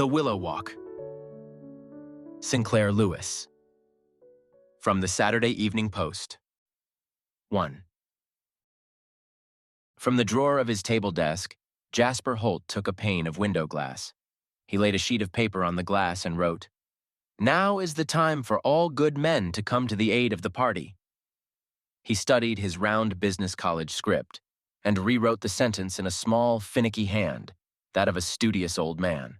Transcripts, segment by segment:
The Willow Walk. Sinclair Lewis. From the Saturday Evening Post. 1. From the drawer of his table desk, Jasper Holt took a pane of window glass. He laid a sheet of paper on the glass and wrote, "Now is the time for all good men to come to the aid of the party." He studied his round business college script and rewrote the sentence in a small, finicky hand, that of a studious old man.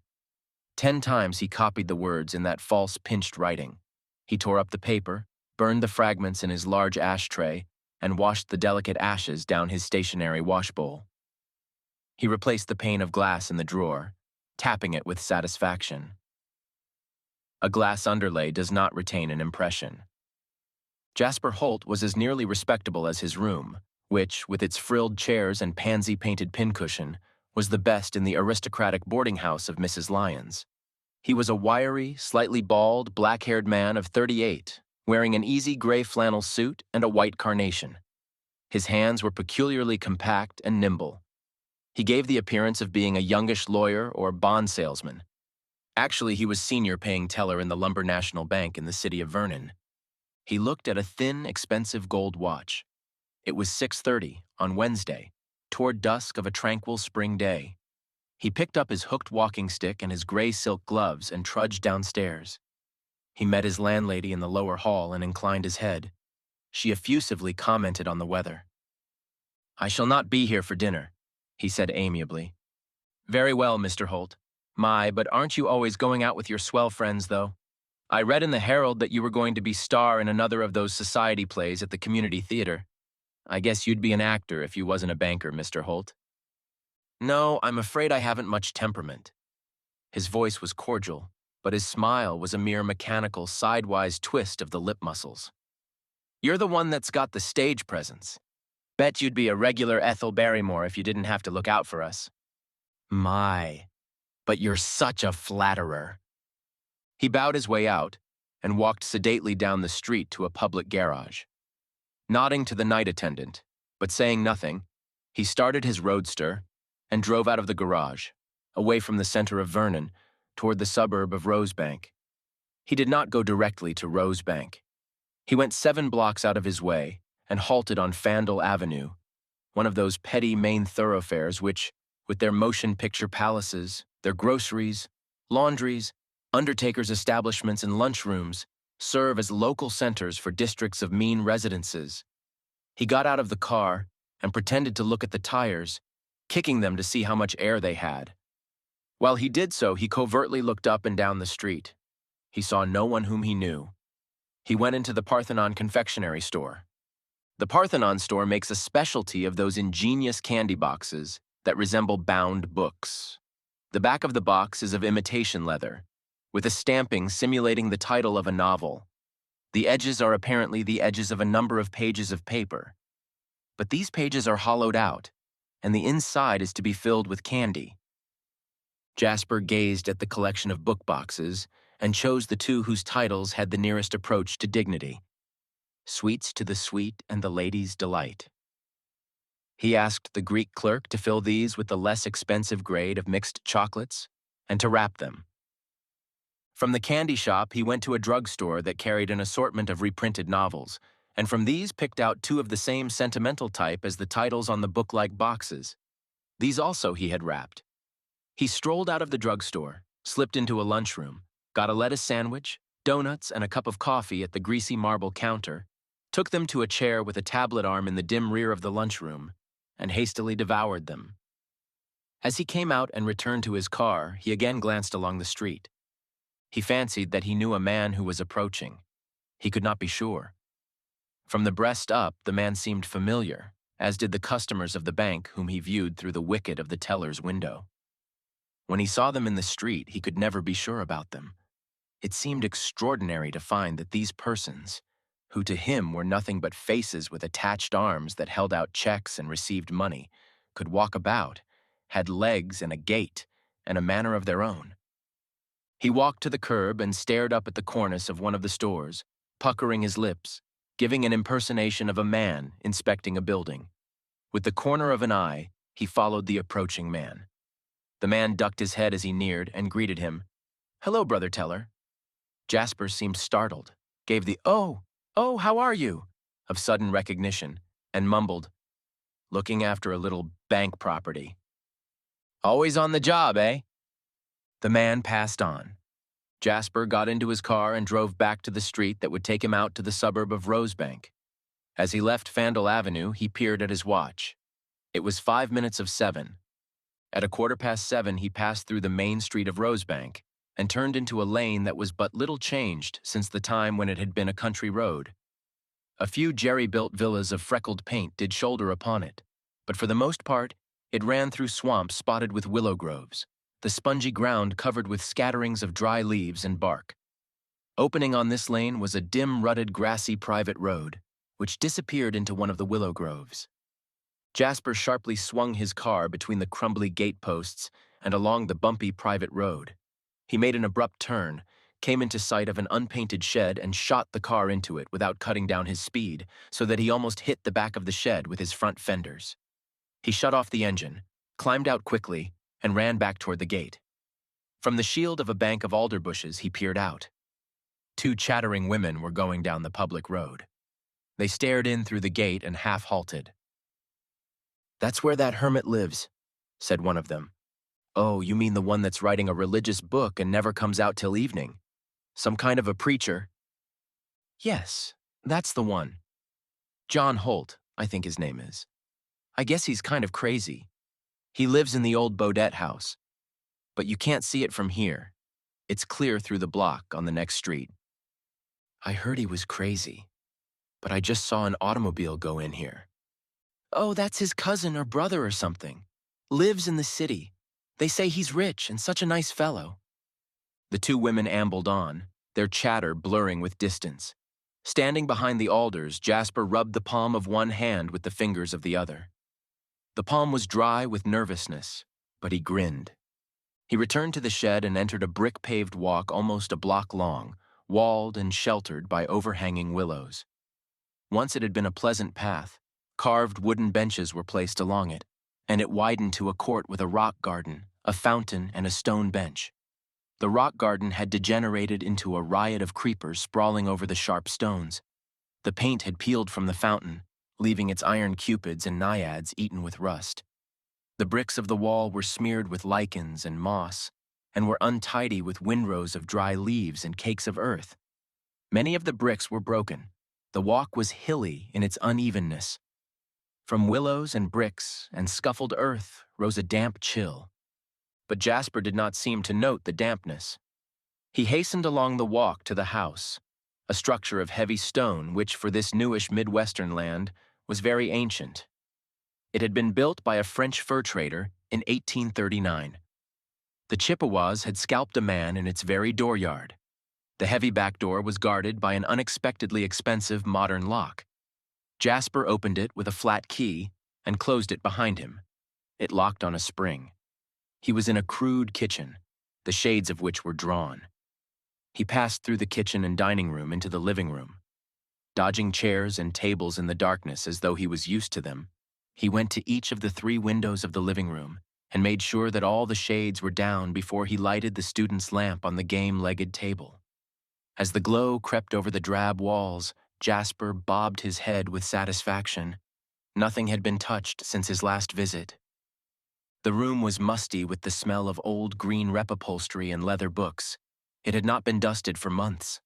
10 times he copied the words in that false pinched writing. He tore up the paper, burned the fragments in his large ashtray, and washed the delicate ashes down his stationary washbowl. He replaced the pane of glass in the drawer, tapping it with satisfaction. A glass underlay does not retain an impression. Jasper Holt was as nearly respectable as his room, which, with its frilled chairs and pansy-painted pincushion, was the best in the aristocratic boarding house of Mrs. Lyons. He was a wiry, slightly bald, black-haired man of 38, wearing an easy gray flannel suit and a white carnation. His hands were peculiarly compact and nimble. He gave the appearance of being a youngish lawyer or bond salesman. Actually, he was senior paying teller in the Lumber National Bank in the city of Vernon. He looked at a thin, expensive gold watch. It was 6:30 on Wednesday, toward dusk of a tranquil spring day. He picked up his hooked walking stick and his gray silk gloves and trudged downstairs. He met his landlady in the lower hall and inclined his head. She effusively commented on the weather. "I shall not be here for dinner," he said amiably. "Very well, Mr. Holt. But aren't you always going out with your swell friends, though? I read in the Herald that you were going to be star in another of those society plays at the community theater. I guess you'd be an actor if you wasn't a banker, Mr. Holt." "No, I'm afraid I haven't much temperament." His voice was cordial, but his smile was a mere mechanical, sidewise twist of the lip muscles. "You're the one that's got the stage presence. Bet you'd be a regular Ethel Barrymore if you didn't have to look out for us." But you're such a flatterer." He bowed his way out and walked sedately down the street to a public garage. Nodding to the night attendant, but saying nothing, he started his roadster and drove out of the garage, away from the center of Vernon, toward the suburb of Rosebank. He did not go directly to Rosebank. He went 7 blocks out of his way and halted on Fandle Avenue, one of those petty main thoroughfares which, with their motion picture palaces, their groceries, laundries, undertakers' establishments, and lunchrooms, serve as local centers for districts of mean residences. He got out of the car and pretended to look at the tires, kicking them to see how much air they had. While he did so, he covertly looked up and down the street. He saw no one whom he knew. He went into the Parthenon confectionery store. The Parthenon store makes a specialty of those ingenious candy boxes that resemble bound books. The back of the box is of imitation leather, with a stamping simulating the title of a novel. The edges are apparently the edges of a number of pages of paper. But these pages are hollowed out, and the inside is to be filled with candy. Jasper gazed at the collection of book boxes and chose the 2 whose titles had the nearest approach to dignity: Sweets to the Sweet and the Lady's Delight. He asked the Greek clerk to fill these with the less expensive grade of mixed chocolates and to wrap them. From the candy shop, he went to a drugstore that carried an assortment of reprinted novels, and from these picked out 2 of the same sentimental type as the titles on the book-like boxes. These also he had wrapped. He strolled out of the drugstore, slipped into a lunchroom, got a lettuce sandwich, donuts, and a cup of coffee at the greasy marble counter, took them to a chair with a tablet arm in the dim rear of the lunchroom, and hastily devoured them. As he came out and returned to his car, he again glanced along the street. He fancied that he knew a man who was approaching. He could not be sure. From the breast up, the man seemed familiar, as did the customers of the bank whom he viewed through the wicket of the teller's window. When he saw them in the street, he could never be sure about them. It seemed extraordinary to find that these persons, who to him were nothing but faces with attached arms that held out checks and received money, could walk about, had legs and a gait, and a manner of their own. He walked to the curb and stared up at the cornice of one of the stores, puckering his lips, giving an impersonation of a man inspecting a building. With the corner of an eye, he followed the approaching man. The man ducked his head as he neared and greeted him. "Hello, Brother Teller." Jasper seemed startled, gave the "Oh, how are you?" of sudden recognition, and mumbled, "Looking after a little bank property." "Always on the job, eh?" The man passed on. Jasper got into his car and drove back to the street that would take him out to the suburb of Rosebank. As he left Fandle Avenue, he peered at his watch. It was 5 minutes of 7. At 7:15, he passed through the main street of Rosebank and turned into a lane that was but little changed since the time when it had been a country road. A few jerry-built villas of freckled paint did shoulder upon it, but for the most part, it ran through swamps spotted with willow groves, the spongy ground covered with scatterings of dry leaves and bark. Opening on this lane was a dim, rutted, grassy private road, which disappeared into one of the willow groves. Jasper sharply swung his car between the crumbly gate posts and along the bumpy private road. He made an abrupt turn, came into sight of an unpainted shed and shot the car into it without cutting down his speed, so that he almost hit the back of the shed with his front fenders. He shut off the engine, climbed out quickly, and ran back toward the gate. From the shield of a bank of alder bushes, he peered out. 2 chattering women were going down the public road. They stared in through the gate and half halted. "That's where that hermit lives," said one of them. "Oh, you mean the one that's writing a religious book and never comes out till evening? Some kind of a preacher?" "Yes, that's the one. John Holt, I think his name is. I guess he's kind of crazy. He lives in the old Bodette house. But you can't see it from here. It's clear through the block on the next street." "I heard he was crazy, but I just saw an automobile go in here." "Oh, that's his cousin or brother or something. Lives in the city. They say he's rich and such a nice fellow." The 2 women ambled on, their chatter blurring with distance. Standing behind the alders, Jasper rubbed the palm of one hand with the fingers of the other. The palm was dry with nervousness, but he grinned. He returned to the shed and entered a brick-paved walk almost a block long, walled and sheltered by overhanging willows. Once it had been a pleasant path. Carved wooden benches were placed along it, and it widened to a court with a rock garden, a fountain, and a stone bench. The rock garden had degenerated into a riot of creepers sprawling over the sharp stones. The paint had peeled from the fountain, leaving its iron cupids and naiads eaten with rust. The bricks of the wall were smeared with lichens and moss, and were untidy with windrows of dry leaves and cakes of earth. Many of the bricks were broken. The walk was hilly in its unevenness. From willows and bricks and scuffled earth rose a damp chill. But Jasper did not seem to note the dampness. He hastened along the walk to the house, a structure of heavy stone which, for this newish Midwestern land, was very ancient. It had been built by a French fur trader in 1839. The Chippewas had scalped a man in its very dooryard. The heavy back door was guarded by an unexpectedly expensive modern lock. Jasper opened it with a flat key and closed it behind him. It locked on a spring. He was in a crude kitchen, the shades of which were drawn. He passed through the kitchen and dining room into the living room. Dodging chairs and tables in the darkness as though he was used to them, he went to each of the 3 windows of the living room and made sure that all the shades were down before he lighted the student's lamp on the game-legged table. As the glow crept over the drab walls, Jasper bobbed his head with satisfaction. Nothing had been touched since his last visit. The room was musty with the smell of old green rep upholstery and leather books. It had not been dusted for months.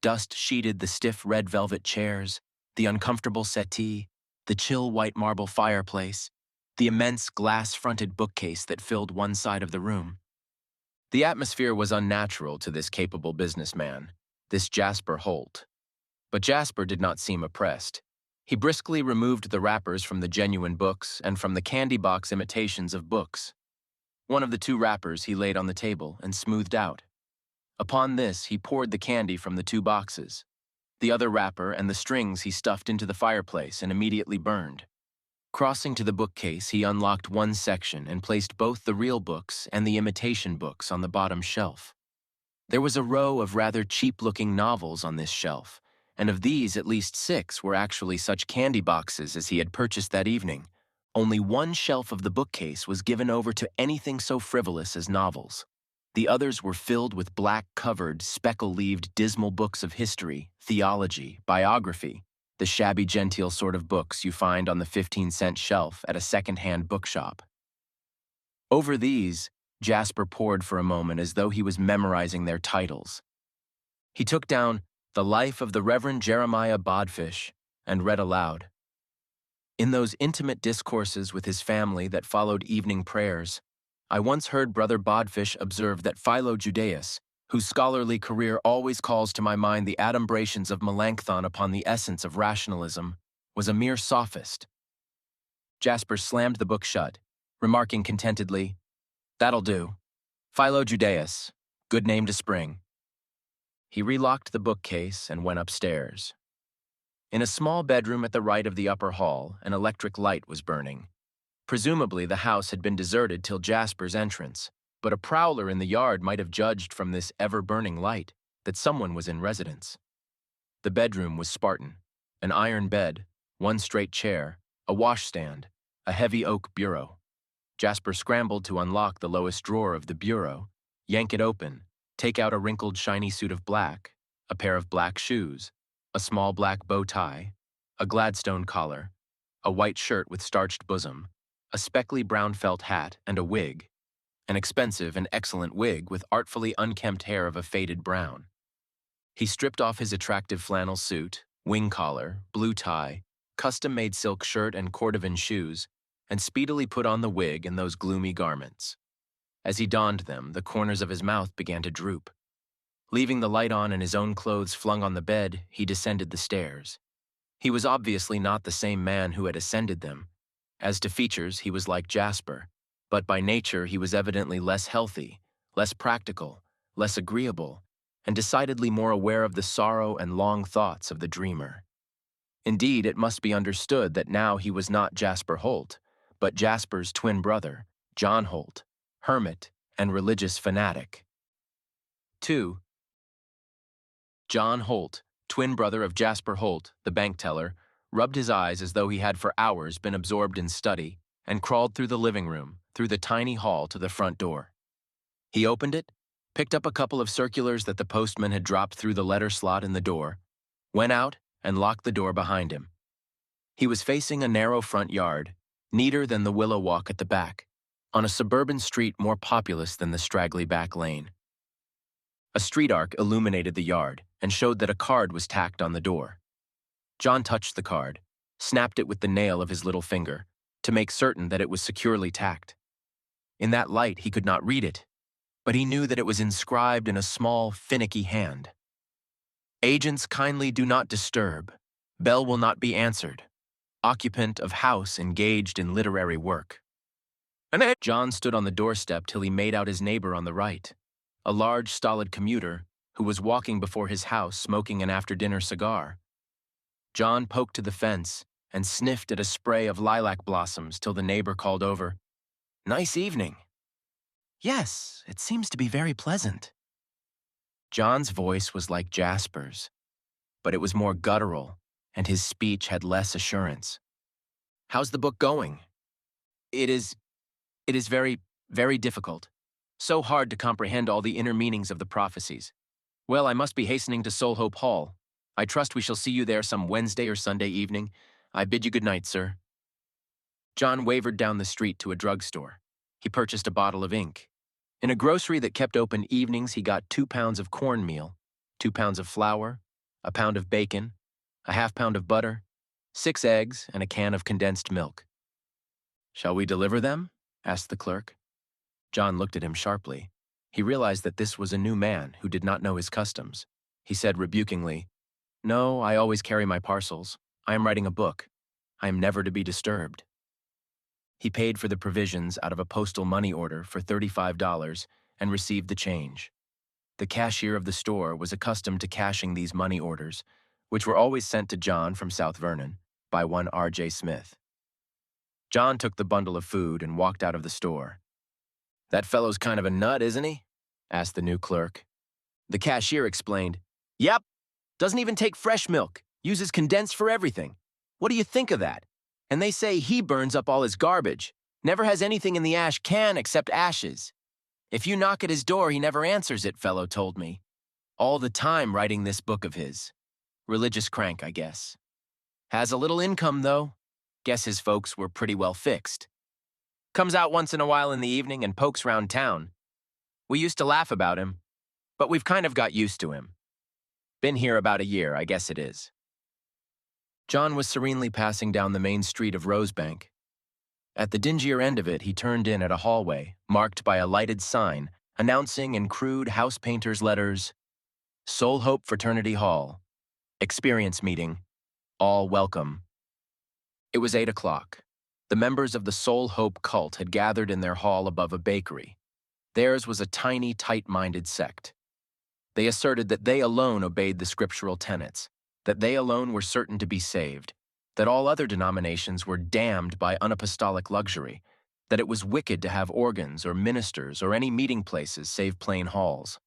Dust sheeted the stiff red velvet chairs, the uncomfortable settee, the chill white marble fireplace, the immense glass-fronted bookcase that filled one side of the room. The atmosphere was unnatural to this capable businessman, this Jasper Holt. But Jasper did not seem oppressed. He briskly removed the wrappers from the genuine books and from the candy box imitations of books. One of the 2 wrappers he laid on the table and smoothed out. Upon this, he poured the candy from the 2 boxes. The other wrapper and the strings he stuffed into the fireplace and immediately burned. Crossing to the bookcase, he unlocked one section and placed both the real books and the imitation books on the bottom shelf. There was a row of rather cheap-looking novels on this shelf, and of these at least 6 were actually such candy boxes as he had purchased that evening, Only one shelf of the bookcase was given over to anything so frivolous as novels. The others were filled with black-covered, speckle-leaved, dismal books of history, theology, biography, the shabby genteel sort of books you find on the 15-cent shelf at a second-hand bookshop. Over these, Jasper pored for a moment as though he was memorizing their titles. He took down The Life of the Reverend Jeremiah Bodfish and read aloud. In those intimate discourses with his family that followed evening prayers, I once heard Brother Bodfish observe that Philo Judaeus, whose scholarly career always calls to my mind the adumbrations of Melanchthon upon the essence of rationalism, was a mere sophist. Jasper slammed the book shut, remarking contentedly, "That'll do. Philo Judaeus, good name to spring." He relocked the bookcase and went upstairs. In a small bedroom at the right of the upper hall, an electric light was burning. Presumably, the house had been deserted till Jasper's entrance, but a prowler in the yard might have judged from this ever-burning light that someone was in residence. The bedroom was Spartan: an iron bed, one straight chair, a washstand, a heavy oak bureau. Jasper scrambled to unlock the lowest drawer of the bureau, yank it open, take out a wrinkled shiny suit of black, a pair of black shoes, a small black bow tie, a Gladstone collar, a white shirt with starched bosom, a speckly brown felt hat, and a wig, an expensive and excellent wig with artfully unkempt hair of a faded brown. He stripped off his attractive flannel suit, wing collar, blue tie, custom-made silk shirt and cordovan shoes, and speedily put on the wig and those gloomy garments. As he donned them, the corners of his mouth began to droop. Leaving the light on and his own clothes flung on the bed, he descended the stairs. He was obviously not the same man who had ascended them. As to features, he was like Jasper, but by nature he was evidently less healthy, less practical, less agreeable, and decidedly more aware of the sorrow and long thoughts of the dreamer. Indeed, it must be understood that now he was not Jasper Holt, but Jasper's twin brother, John Holt, hermit and religious fanatic. 2. John Holt, twin brother of Jasper Holt, the bank teller, rubbed his eyes as though he had for hours been absorbed in study, and crawled through the living room, through the tiny hall to the front door. He opened it, picked up a couple of circulars that the postman had dropped through the letter slot in the door, went out, and locked the door behind him. He was facing a narrow front yard, neater than the Willow Walk at the back, on a suburban street more populous than the straggly back lane. A street arc illuminated the yard and showed that a card was tacked on the door. John touched the card, snapped it with the nail of his little finger, to make certain that it was securely tacked. In that light he could not read it, but he knew that it was inscribed in a small, finicky hand. "Agents kindly do not disturb. Bell will not be answered. Occupant of house engaged in literary work." John stood on the doorstep till he made out his neighbor on the right, a large, stolid commuter who was walking before his house smoking an after-dinner cigar. John poked to the fence and sniffed at a spray of lilac blossoms till the neighbor called over, "Nice evening." "Yes, it seems to be very pleasant." John's voice was like Jasper's, but it was more guttural, and his speech had less assurance. "How's the book going?" It is very, very difficult. So hard to comprehend all the inner meanings of the prophecies. Well, I must be hastening to Solhope Hall. I trust we shall see you there some Wednesday or Sunday evening. I bid you good night, sir." John wavered down the street to a drugstore. He purchased a bottle of ink. In a grocery that kept open evenings, he got 2 pounds of cornmeal, 2 pounds of flour, a pound of bacon, a half pound of butter, 6 eggs, and a can of condensed milk. "Shall we deliver them?" asked the clerk. John looked at him sharply. He realized that this was a new man who did not know his customs. He said rebukingly, "No, I always carry my parcels. I am writing a book. I am never to be disturbed." He paid for the provisions out of a postal money order for $35 and received the change. The cashier of the store was accustomed to cashing these money orders, which were always sent to John from South Vernon by one R.J. Smith. John took the bundle of food and walked out of the store. "That fellow's kind of a nut, isn't he?" asked the new clerk. The cashier explained, "Yep, doesn't even take fresh milk, uses condensed for everything. What do you think of that? And they say he burns up all his garbage, never has anything in the ash can except ashes. If you knock at his door, he never answers it, fellow told me. All the time writing this book of his. Religious crank, I guess. Has a little income, though. Guess his folks were pretty well fixed. Comes out once in a while in the evening and pokes round town. We used to laugh about him, but we've kind of got used to him. Been here about a year, I guess it is. John was serenely passing down the main street of Rosebank. At the dingier end of it, he turned in at a hallway, marked by a lighted sign, announcing in crude house painter's letters, Soul Hope Fraternity Hall. Experience meeting. All welcome. It was 8 o'clock. The members of the Soul Hope cult had gathered in their hall above a bakery. Theirs was a tiny, tight-minded sect. They asserted that they alone obeyed the scriptural tenets, that they alone were certain to be saved, that all other denominations were damned by unapostolic luxury, that it was wicked to have organs or ministers or any meeting places save plain halls.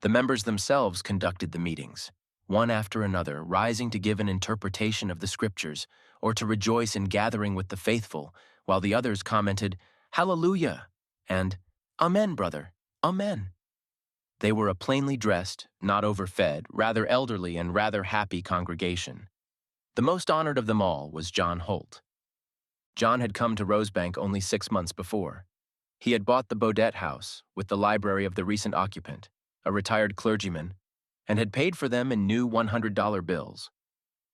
The members themselves conducted the meetings, one after another, rising to give an interpretation of the scriptures or to rejoice in gathering with the faithful, while the others commented, "Hallelujah," and "Amen, brother, amen." They were a plainly dressed, not overfed, rather elderly and rather happy congregation. The most honored of them all was John Holt. John had come to Rosebank only 6 months before. He had bought the Baudet house with the library of the recent occupant, a retired clergyman, and had paid for them in new $100 bills.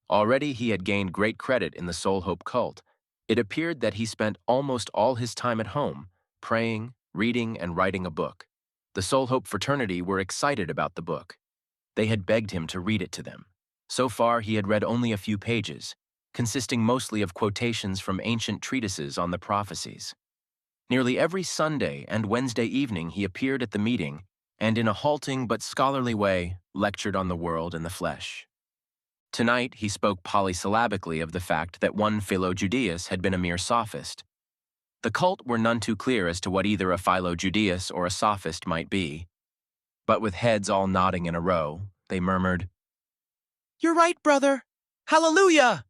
Already he had gained great credit in the Soul Hope cult. It appeared that he spent almost all his time at home, praying, reading, and writing a book. The Soul Hope fraternity were excited about the book. They had begged him to read it to them. So far, he had read only a few pages, consisting mostly of quotations from ancient treatises on the prophecies. Nearly every Sunday and Wednesday evening he appeared at the meeting and, in a halting but scholarly way, lectured on the world and the flesh. Tonight, he spoke polysyllabically of the fact that one Philo-Judaeus had been a mere sophist. The cult were none too clear as to what either a Philo-Judaeus or a sophist might be. But with heads all nodding in a row, they murmured, "You're right, brother! Hallelujah!"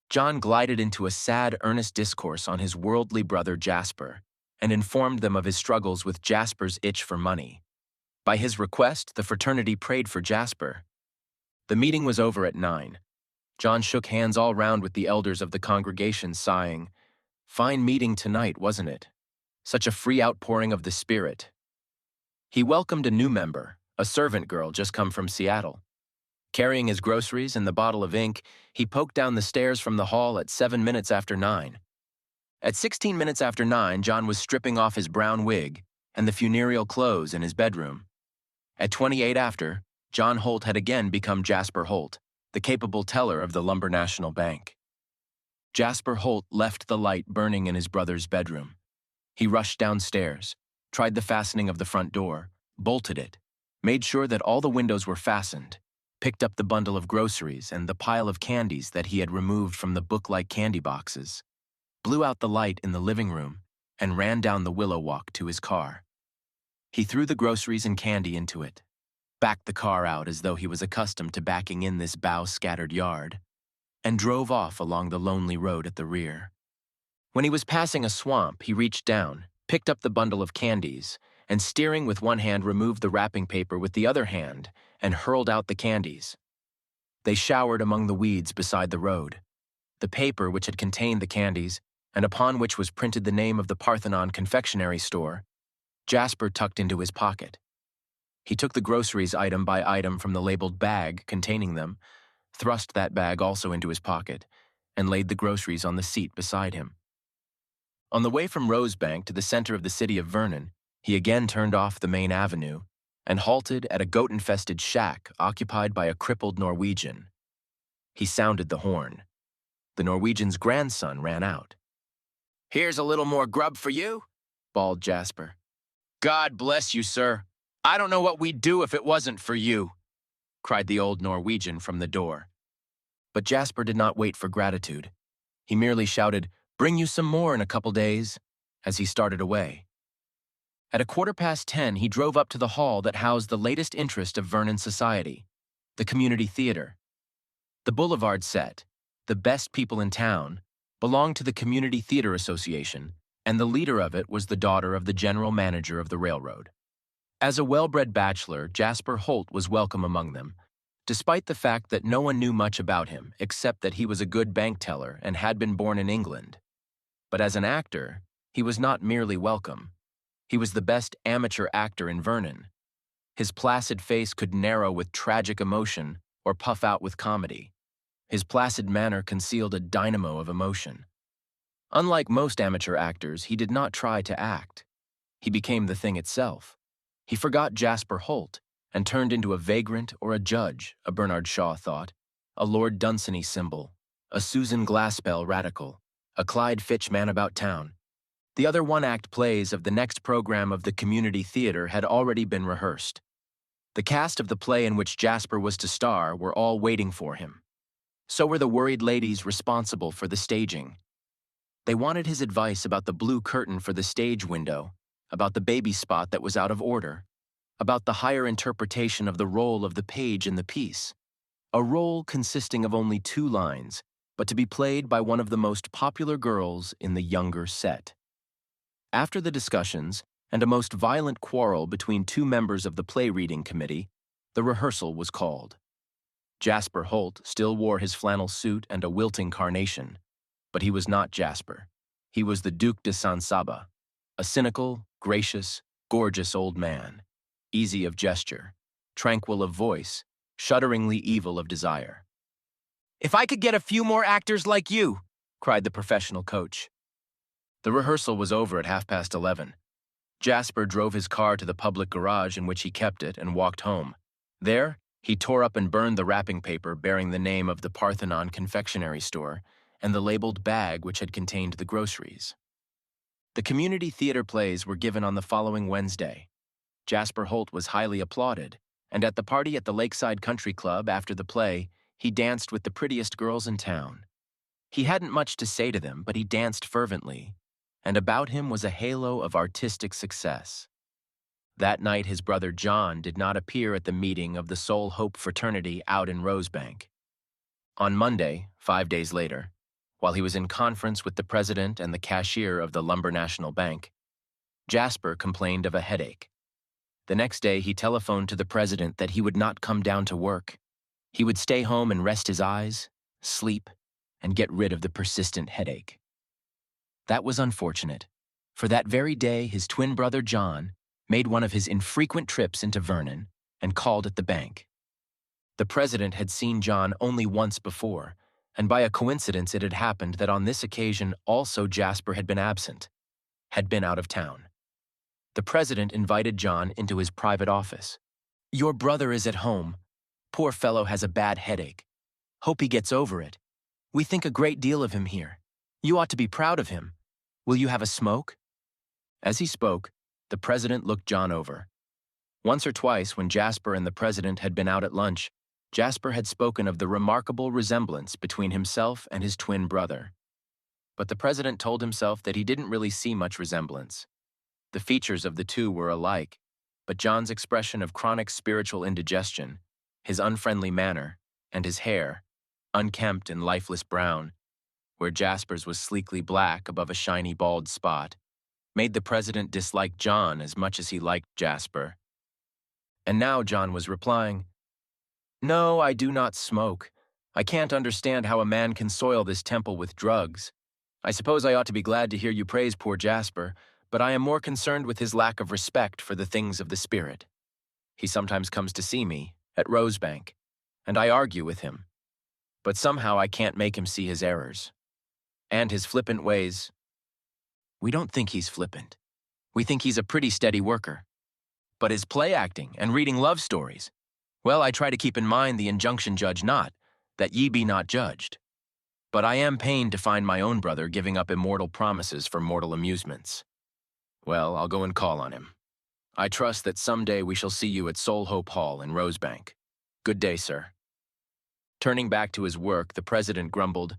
John glided into a sad, earnest discourse on his worldly brother Jasper, and informed them of his struggles with Jasper's itch for money. By his request, the fraternity prayed for Jasper. The meeting was over at 9. John shook hands all round with the elders of the congregation, sighing, "Fine meeting tonight, wasn't it? Such a free outpouring of the Spirit." He welcomed a new member, a servant girl just come from Seattle. Carrying his groceries and the bottle of ink, he poked down the stairs from the hall at 7 minutes after 9. At 16 minutes after 9, John was stripping off his brown wig and the funereal clothes in his bedroom. At 28 after, John Holt had again become Jasper Holt, the capable teller of the Lumber National Bank. Jasper Holt left the light burning in his brother's bedroom. He rushed downstairs, tried the fastening of the front door, bolted it, made sure that all the windows were fastened, picked up the bundle of groceries and the pile of candies that he had removed from the book-like candy boxes, blew out the light in the living room, and ran down the Willow Walk to his car. He threw the groceries and candy into it, backed the car out as though he was accustomed to backing in this bough-scattered yard, and drove off along the lonely road at the rear. When he was passing a swamp, he reached down, picked up the bundle of candies, and steering with one hand removed the wrapping paper with the other hand and hurled out the candies. They showered among the weeds beside the road. The paper which had contained the candies, and upon which was printed the name of the Parthenon confectionery store, Jasper tucked into his pocket. He took the groceries item by item from the labeled bag containing them, thrust that bag also into his pocket, and laid the groceries on the seat beside him. On the way from Rosebank to the center of the city of Vernon, he again turned off the main avenue and halted at a goat-infested shack occupied by a crippled Norwegian. He sounded the horn. The Norwegian's grandson ran out. "Here's a little more grub for you," bawled Jasper. "God bless you, sir. I don't know what we'd do if it wasn't for you," cried the old Norwegian from the door. But Jasper did not wait for gratitude. He merely shouted, "Bring you some more in a couple days," as he started away. At 10:15, he drove up to the hall that housed the latest interest of Vernon society, the community theater. The boulevard set, the best people in town, belonged to the Community Theater Association, and the leader of it was the daughter of the general manager of the railroad. As a well-bred bachelor, Jasper Holt was welcome among them, despite the fact that no one knew much about him except that he was a good bank teller and had been born in England. But as an actor, he was not merely welcome. He was the best amateur actor in Vernon. His placid face could narrow with tragic emotion or puff out with comedy. His placid manner concealed a dynamo of emotion. Unlike most amateur actors, he did not try to act. He became the thing itself. He forgot Jasper Holt and turned into a vagrant or a judge, a Bernard Shaw thought, a Lord Dunsany symbol, a Susan Glaspell radical, a Clyde Fitch man about town. The other one-act plays of the next program of the Community Theater had already been rehearsed. The cast of the play in which Jasper was to star were all waiting for him. So were the worried ladies responsible for the staging. They wanted his advice about the blue curtain for the stage window, about the baby spot that was out of order, about the higher interpretation of the role of the page in the piece, a role consisting of only 2 lines, but to be played by one of the most popular girls in the younger set. After the discussions and a most violent quarrel between 2 members of the play reading committee, the rehearsal was called. Jasper Holt still wore his flannel suit and a wilting carnation, but he was not Jasper. He was the Duc de Saint-Saba, a cynical, gracious, gorgeous old man, easy of gesture, tranquil of voice, shudderingly evil of desire. "If I could get a few more actors like you," cried the professional coach. The rehearsal was over at 11:30. Jasper drove his car to the public garage in which he kept it and walked home. There, he tore up and burned the wrapping paper bearing the name of the Parthenon confectionery store and the labeled bag which had contained the groceries. The community theater plays were given on the following Wednesday. Jasper Holt was highly applauded, and at the party at the Lakeside Country Club after the play, he danced with the prettiest girls in town. He hadn't much to say to them, but he danced fervently, and about him was a halo of artistic success. That night, his brother John did not appear at the meeting of the Soul Hope fraternity out in Rosebank. On Monday, 5 days later, while he was in conference with the president and the cashier of the Lumber National Bank, Jasper complained of a headache. The next day, he telephoned to the president that he would not come down to work. He would stay home and rest his eyes, sleep, and get rid of the persistent headache. That was unfortunate, for that very day his twin brother John made one of his infrequent trips into Vernon and called at the bank. The president had seen John only once before, and by a coincidence it had happened that on this occasion also Jasper had been absent, had been out of town. The president invited John into his private office. "Your brother is at home. Poor fellow has a bad headache. Hope he gets over it. We think a great deal of him here. You ought to be proud of him. Will you have a smoke?" As he spoke, the president looked John over. Once or twice, when Jasper and the president had been out at lunch, Jasper had spoken of the remarkable resemblance between himself and his twin brother. But the president told himself that he didn't really see much resemblance. The features of the two were alike, but John's expression of chronic spiritual indigestion, his unfriendly manner, and his hair, unkempt and lifeless brown, where Jasper's was sleekly black above a shiny bald spot, made the president dislike John as much as he liked Jasper. And now John was replying, "No, I do not smoke. I can't understand how a man can soil this temple with drugs. I suppose I ought to be glad to hear you praise poor Jasper, but I am more concerned with his lack of respect for the things of the spirit. He sometimes comes to see me, at Rosebank, and I argue with him. But somehow I can't make him see his errors. And his flippant ways. We don't think he's flippant. We think he's a pretty steady worker. But his play acting and reading love stories, well, I try to keep in mind the injunction judge not, that ye be not judged. But I am pained to find my own brother giving up immortal promises for mortal amusements. Well, I'll go and call on him. I trust that someday we shall see you at Soul Hope Hall in Rosebank. Good day, sir." Turning back to his work, the president grumbled,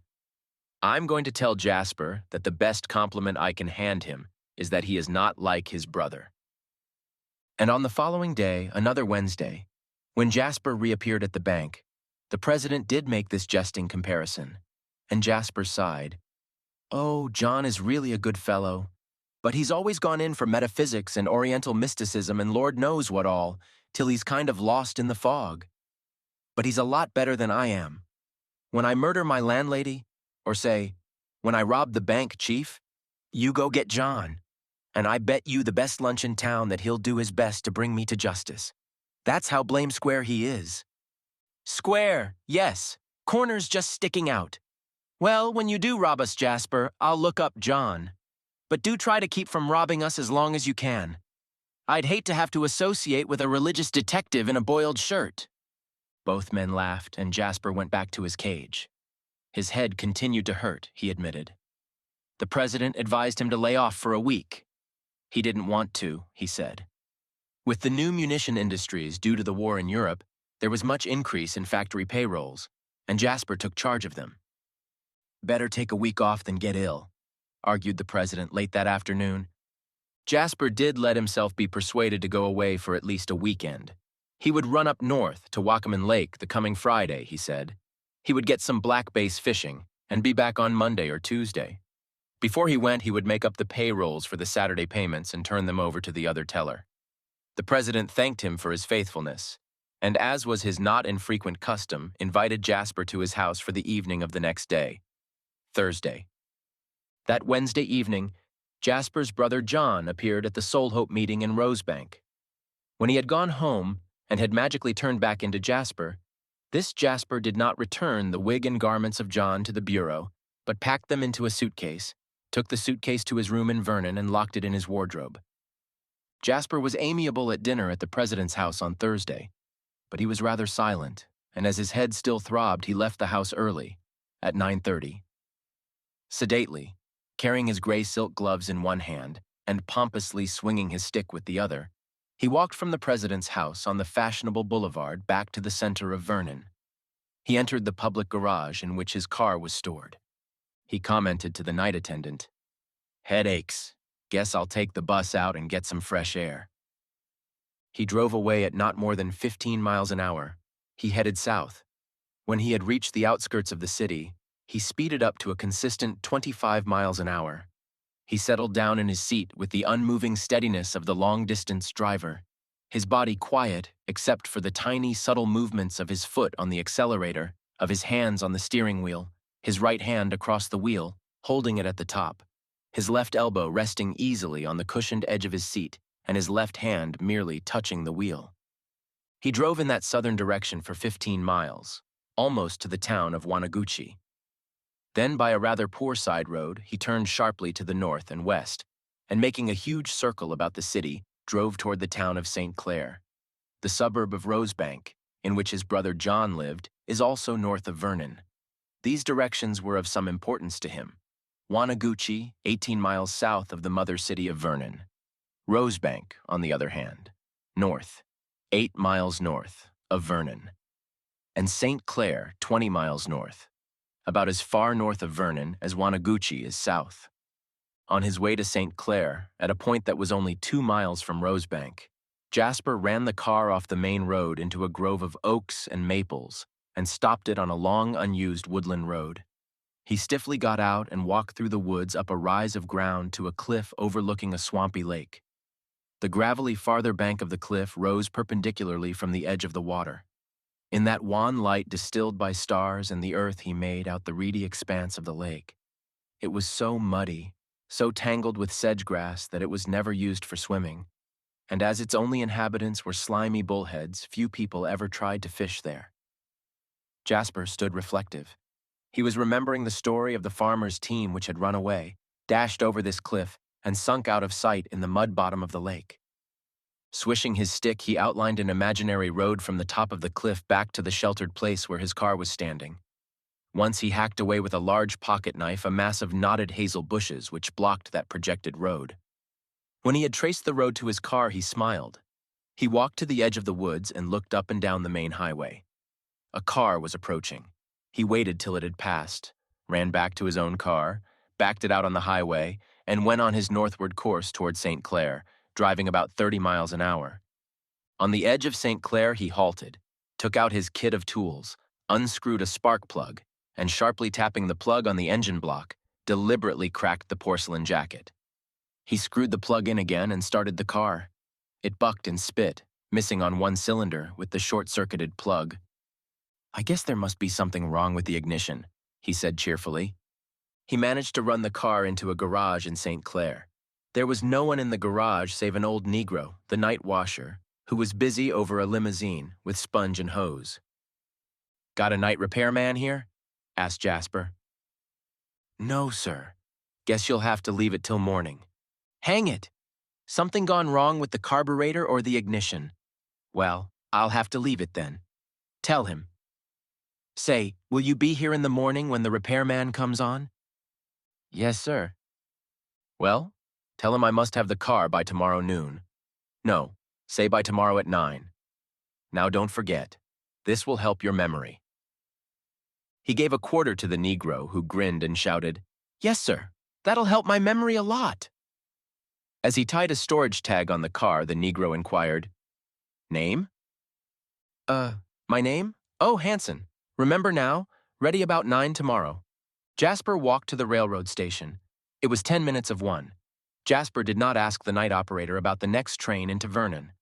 "I'm going to tell Jasper that the best compliment I can hand him is that he is not like his brother." And on the following day, another Wednesday, when Jasper reappeared at the bank, the president did make this jesting comparison, and Jasper sighed. "Oh, John is really a good fellow. But he's always gone in for metaphysics and oriental mysticism and Lord knows what all, till he's kind of lost in the fog. But he's a lot better than I am. When I murder my landlady, or say, when I rob the bank, Chief, you go get John. And I bet you the best lunch in town that he'll do his best to bring me to justice. That's how blame square he is." "Square, yes. Corners just sticking out. Well, when you do rob us, Jasper, I'll look up John. But do try to keep from robbing us as long as you can. I'd hate to have to associate with a religious detective in a boiled shirt." Both men laughed, and Jasper went back to his cage. His head continued to hurt, he admitted. The president advised him to lay off for a week. He didn't want to, he said. With the new munition industries due to the war in Europe, there was much increase in factory payrolls, and Jasper took charge of them. "Better take a week off than get ill," argued the president late that afternoon. Jasper did let himself be persuaded to go away for at least a weekend. He would run up north to Wakamin Lake the coming Friday, he said. He would get some black bass fishing and be back on Monday or Tuesday. Before he went, he would make up the payrolls for the Saturday payments and turn them over to the other teller. The president thanked him for his faithfulness, and as was his not infrequent custom, invited Jasper to his house for the evening of the next day, Thursday. That Wednesday evening, Jasper's brother John appeared at the Soul Hope meeting in Rosebank. When he had gone home and had magically turned back into Jasper, this Jasper did not return the wig and garments of John to the bureau, but packed them into a suitcase, took the suitcase to his room in Vernon and locked it in his wardrobe. Jasper was amiable at dinner at the president's house on Thursday, but he was rather silent, and as his head still throbbed, he left the house early, at 9:30. Sedately, carrying his gray silk gloves in one hand and pompously swinging his stick with the other, he walked from the president's house on the fashionable boulevard back to the center of Vernon. He entered the public garage in which his car was stored. He commented to the night attendant, "Headaches. Guess I'll take the bus out and get some fresh air." He drove away at not more than 15 miles an hour. He headed south. When he had reached the outskirts of the city, he speeded up to a consistent 25 miles an hour. He settled down in his seat with the unmoving steadiness of the long-distance driver, his body quiet except for the tiny, subtle movements of his foot on the accelerator, of his hands on the steering wheel, his right hand across the wheel, holding it at the top, his left elbow resting easily on the cushioned edge of his seat, and his left hand merely touching the wheel. He drove in that southern direction for 15 miles, almost to the town of Wanaguchi. Then, by a rather poor side road, he turned sharply to the north and west, and making a huge circle about the city, drove toward the town of Sinclair. The suburb of Rosebank, in which his brother John lived, is also north of Vernon. These directions were of some importance to him. Wanaguchi, 18 miles south of the mother city of Vernon. Rosebank, on the other hand, north, 8 miles north of Vernon. And St. Clair, 20 miles north, about as far north of Vernon as Wanaguchi is south. On his way to St. Clair, at a point that was only 2 miles from Rosebank, Jasper ran the car off the main road into a grove of oaks and maples and stopped it on a long, unused woodland road. He stiffly got out and walked through the woods up a rise of ground to a cliff overlooking a swampy lake. The gravelly farther bank of the cliff rose perpendicularly from the edge of the water. In that wan light distilled by stars and the earth, he made out the reedy expanse of the lake. It was so muddy, so tangled with sedge grass that it was never used for swimming, and as its only inhabitants were slimy bullheads, few people ever tried to fish there. Jasper stood reflective. He was remembering the story of the farmer's team which had run away, dashed over this cliff, and sunk out of sight in the mud bottom of the lake. Swishing his stick, he outlined an imaginary road from the top of the cliff back to the sheltered place where his car was standing. Once he hacked away with a large pocket knife a mass of knotted hazel bushes which blocked that projected road. When he had traced the road to his car, he smiled. He walked to the edge of the woods and looked up and down the main highway. A car was approaching. He waited till it had passed, ran back to his own car, backed it out on the highway, and went on his northward course toward St. Clair, driving about 30 miles an hour. On the edge of St. Clair, he halted, took out his kit of tools, unscrewed a spark plug, and sharply tapping the plug on the engine block, deliberately cracked the porcelain jacket. He screwed the plug in again and started the car. It bucked and spit, missing on one cylinder with the short-circuited plug. "I guess there must be something wrong with the ignition," he said cheerfully. He managed to run the car into a garage in St. Clair. There was no one in the garage save an old Negro, the night washer, who was busy over a limousine with sponge and hose. "Got a night repairman here?" asked Jasper. "No, sir. Guess you'll have to leave it till morning." "Hang it! Something gone wrong with the carburetor or the ignition? Well, I'll have to leave it then. Tell him. Say, will you be here in the morning when the repairman comes on?" "Yes, sir." "Well, tell him I must have the car by tomorrow noon. No, say by tomorrow at 9. Now don't forget. This will help your memory." He gave a quarter to the Negro, who grinned and shouted, "Yes, sir. That'll help my memory a lot." As he tied a storage tag on the car, the Negro inquired, "Name?" My name? Oh, Hanson. Remember now? Ready about 9 tomorrow." Jasper walked to the railroad station. It was 10 minutes of 1. Jasper did not ask the night operator about the next train into Vernon.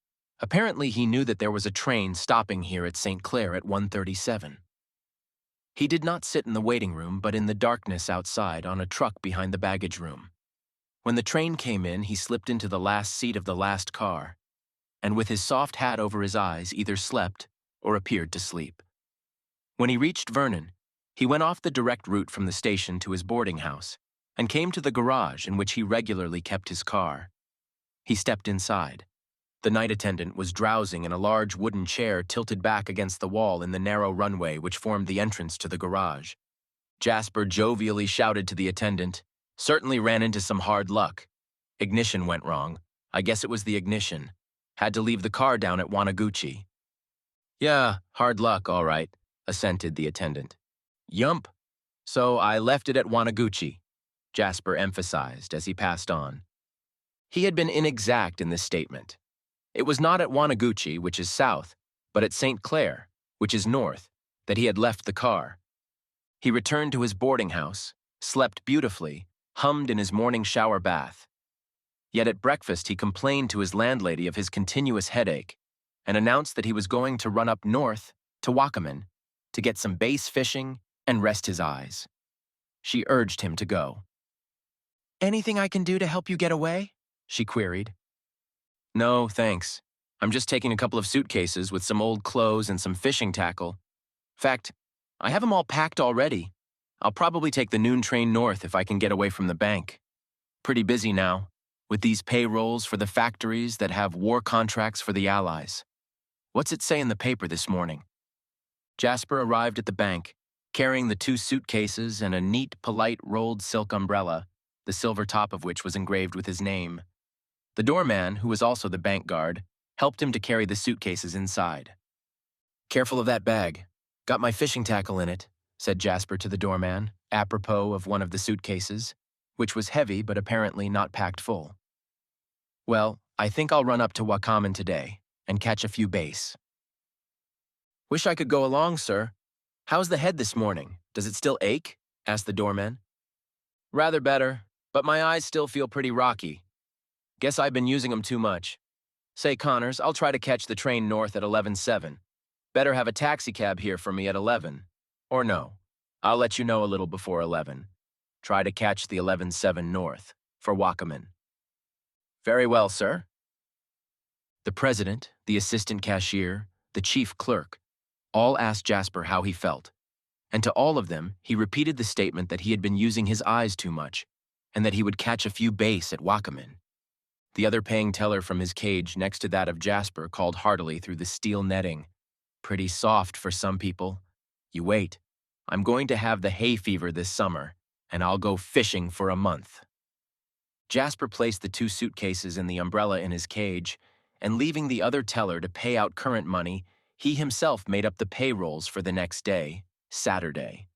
Apparently, he knew that there was a train stopping here at St. Clair at 1:37. He did not sit in the waiting room, but in the darkness outside on a truck behind the baggage room. When the train came in, he slipped into the last seat of the last car, and with his soft hat over his eyes either slept or appeared to sleep. When he reached Vernon, he went off the direct route from the station to his boarding house and came to the garage in which he regularly kept his car. He stepped inside. The night attendant was drowsing in a large wooden chair tilted back against the wall in the narrow runway which formed the entrance to the garage. Jasper jovially shouted to the attendant, "Certainly ran into some hard luck. Ignition went wrong. I guess it was the ignition. Had to leave the car down at Wanaguchi." "Yeah, hard luck, all right," assented the attendant. "Yump. So I left it at Wanaguchi," Jasper emphasized as he passed on. He had been inexact in this statement. It was not at Wanaguchi, which is south, but at St. Clair, which is north, that he had left the car. He returned to his boarding house, slept beautifully, hummed in his morning shower bath. Yet at breakfast he complained to his landlady of his continuous headache and announced that he was going to run up north to Wakamin to get some bass fishing and rest his eyes. She urged him to go. "Anything I can do to help you get away?" she queried. "No, thanks. I'm just taking a couple of suitcases with some old clothes and some fishing tackle. Fact, I have them all packed already. I'll probably take the noon train north if I can get away from the bank. Pretty busy now, with these payrolls for the factories that have war contracts for the Allies. What's it say in the paper this morning?" Jasper arrived at the bank, carrying the 2 suitcases and a neat, polite rolled silk umbrella, the silver top of which was engraved with his name. The doorman, who was also the bank guard, helped him to carry the suitcases inside. "Careful of that bag. Got my fishing tackle in it," said Jasper to the doorman, apropos of one of the suitcases, which was heavy but apparently not packed full. "Well, I think I'll run up to Wakamin today and catch a few bass." "Wish I could go along, sir. How's the head this morning? Does it still ache?" asked the doorman. "Rather better, but my eyes still feel pretty rocky. Guess I've been using them too much. Say, Connors, I'll try to catch the train north at 11:07. Better have a taxicab here for me at 11. Or no, I'll let you know a little before 11. Try to catch the 11:07 north for Wakamin." "Very well, sir." The president, the assistant cashier, the chief clerk, all asked Jasper how he felt, and to all of them he repeated the statement that he had been using his eyes too much and that he would catch a few bass at Wakamin. The other paying teller from his cage next to that of Jasper called heartily through the steel netting, "Pretty soft for some people. You wait. I'm going to have the hay fever this summer, and I'll go fishing for a month." Jasper placed the 2 suitcases and the umbrella in his cage, and leaving the other teller to pay out current money, he himself made up the payrolls for the next day, Saturday.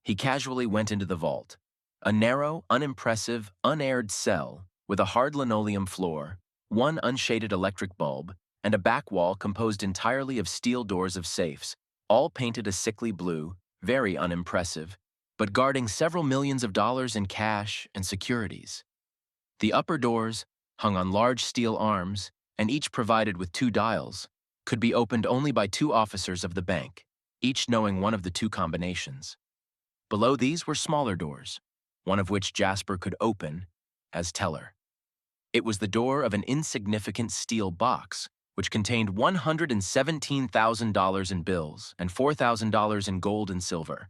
He casually went into the vault, a narrow, unimpressive, unaired cell with a hard linoleum floor, 1 unshaded electric bulb, and a back wall composed entirely of steel doors of safes, all painted a sickly blue, very unimpressive, but guarding several millions of dollars in cash and securities. The upper doors, hung on large steel arms, and each provided with 2 dials, could be opened only by 2 officers of the bank, each knowing one of the 2 combinations. Below these were smaller doors, one of which Jasper could open as teller. It was the door of an insignificant steel box, which contained $117,000 in bills and $4,000 in gold and silver.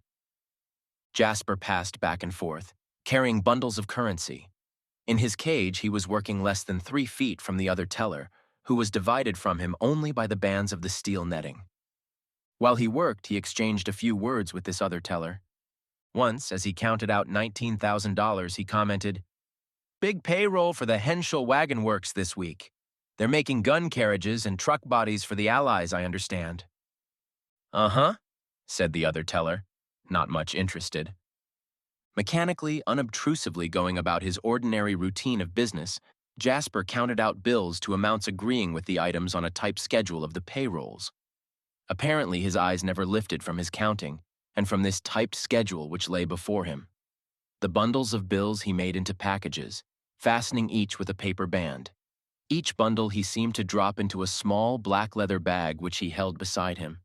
Jasper passed back and forth, carrying bundles of currency. In his cage, he was working less than 3 feet from the other teller, who was divided from him only by the bands of the steel netting. While he worked, he exchanged a few words with this other teller. Once, as he counted out $19,000, he commented, "Big payroll for the Henschel Wagon Works this week. They're making gun carriages and truck bodies for the Allies, I understand." "Uh-huh," said the other teller, not much interested. Mechanically, unobtrusively going about his ordinary routine of business, Jasper counted out bills to amounts agreeing with the items on a typed schedule of the payrolls. Apparently, his eyes never lifted from his counting and from this typed schedule which lay before him. The bundles of bills he made into packages, fastening each with a paper band. Each bundle he seemed to drop into a small black leather bag which he held beside him.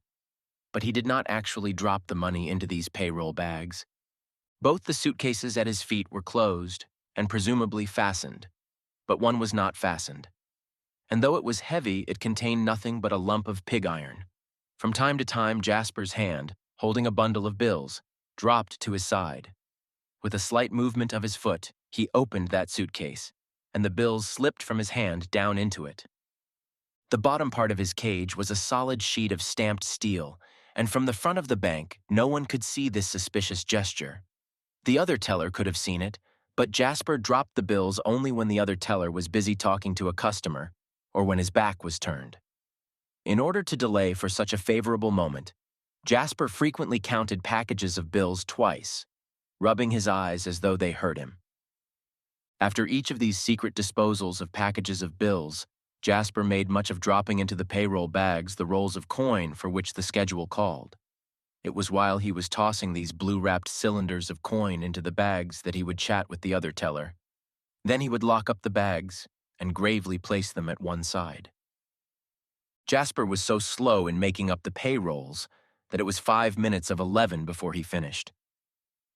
But he did not actually drop the money into these payroll bags. Both the suitcases at his feet were closed and presumably fastened, but one was not fastened. And though it was heavy, it contained nothing but a lump of pig iron. From time to time, Jasper's hand, holding a bundle of bills, dropped to his side. With a slight movement of his foot, he opened that suitcase, and the bills slipped from his hand down into it. The bottom part of his cage was a solid sheet of stamped steel, and from the front of the bank, no one could see this suspicious gesture. The other teller could have seen it, but Jasper dropped the bills only when the other teller was busy talking to a customer or when his back was turned. In order to delay for such a favorable moment, Jasper frequently counted packages of bills twice, rubbing his eyes as though they hurt him. After each of these secret disposals of packages of bills, Jasper made much of dropping into the payroll bags the rolls of coin for which the schedule called. It was while he was tossing these blue-wrapped cylinders of coin into the bags that he would chat with the other teller. Then he would lock up the bags and gravely place them at one side. Jasper was so slow in making up the payrolls that it was 5 minutes of 11 before he finished.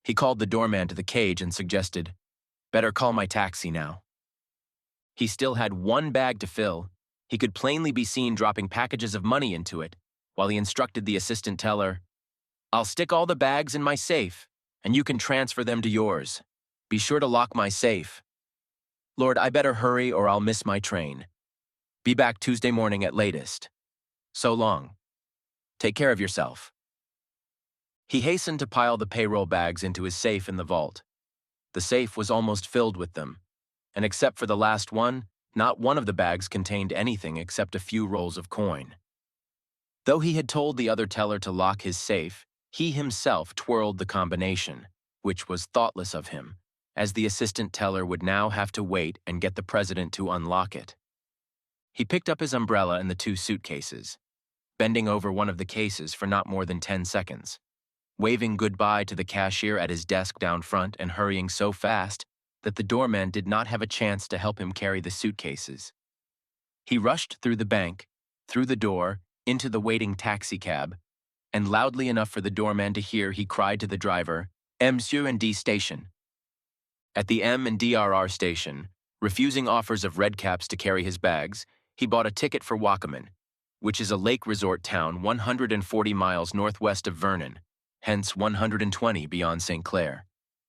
He called the doorman to the cage and suggested, "Better call my taxi now." He still had 1 bag to fill. He could plainly be seen dropping packages of money into it, while he instructed the assistant teller, "I'll stick all the bags in my safe, and you can transfer them to yours. Be sure to lock my safe. Lord, I better hurry or I'll miss my train. Be back Tuesday morning at latest. So long. Take care of yourself." He hastened to pile the payroll bags into his safe in the vault. The safe was almost filled with them, and except for the last one, not one of the bags contained anything except a few rolls of coin. Though he had told the other teller to lock his safe, he himself twirled the combination, which was thoughtless of him, as the assistant teller would now have to wait and get the president to unlock it. He picked up his umbrella and the 2 suitcases, bending over one of the cases for not more than 10 seconds, waving goodbye to the cashier at his desk down front and hurrying so fast that the doorman did not have a chance to help him carry the suitcases. He rushed through the bank, through the door, into the waiting taxicab, and loudly enough for the doorman to hear, he cried to the driver, "M&D station." At the M&DRR station, refusing offers of redcaps to carry his bags, he bought a ticket for Wakamin, which is a lake resort town 140 miles northwest of Vernon, hence 120 beyond Sinclair.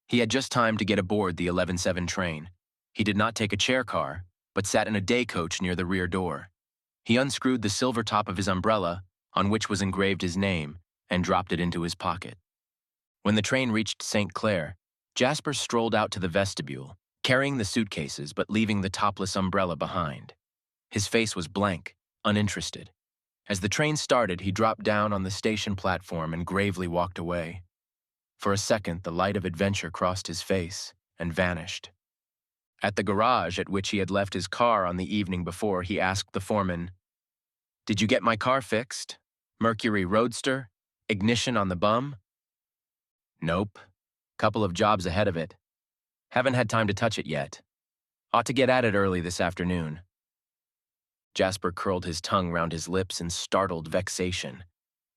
He had just time to get aboard the 11:7 train. He did not take a chair car, but sat in a day coach near the rear door. He unscrewed the silver top of his umbrella, on which was engraved his name, and dropped it into his pocket. When the train reached St. Clair, Jasper strolled out to the vestibule, carrying the suitcases but leaving the topless umbrella behind. His face was blank, uninterested. As the train started, he dropped down on the station platform and gravely walked away. For a second, the light of adventure crossed his face and vanished. At the garage at which he had left his car on the evening before, he asked the foreman, "Did you get my car fixed? Mercury Roadster? Ignition on the bum?" "Nope." Couple of jobs ahead of it. Haven't had time to touch it yet. Ought to get at it early this afternoon. Jasper curled his tongue round his lips in startled vexation.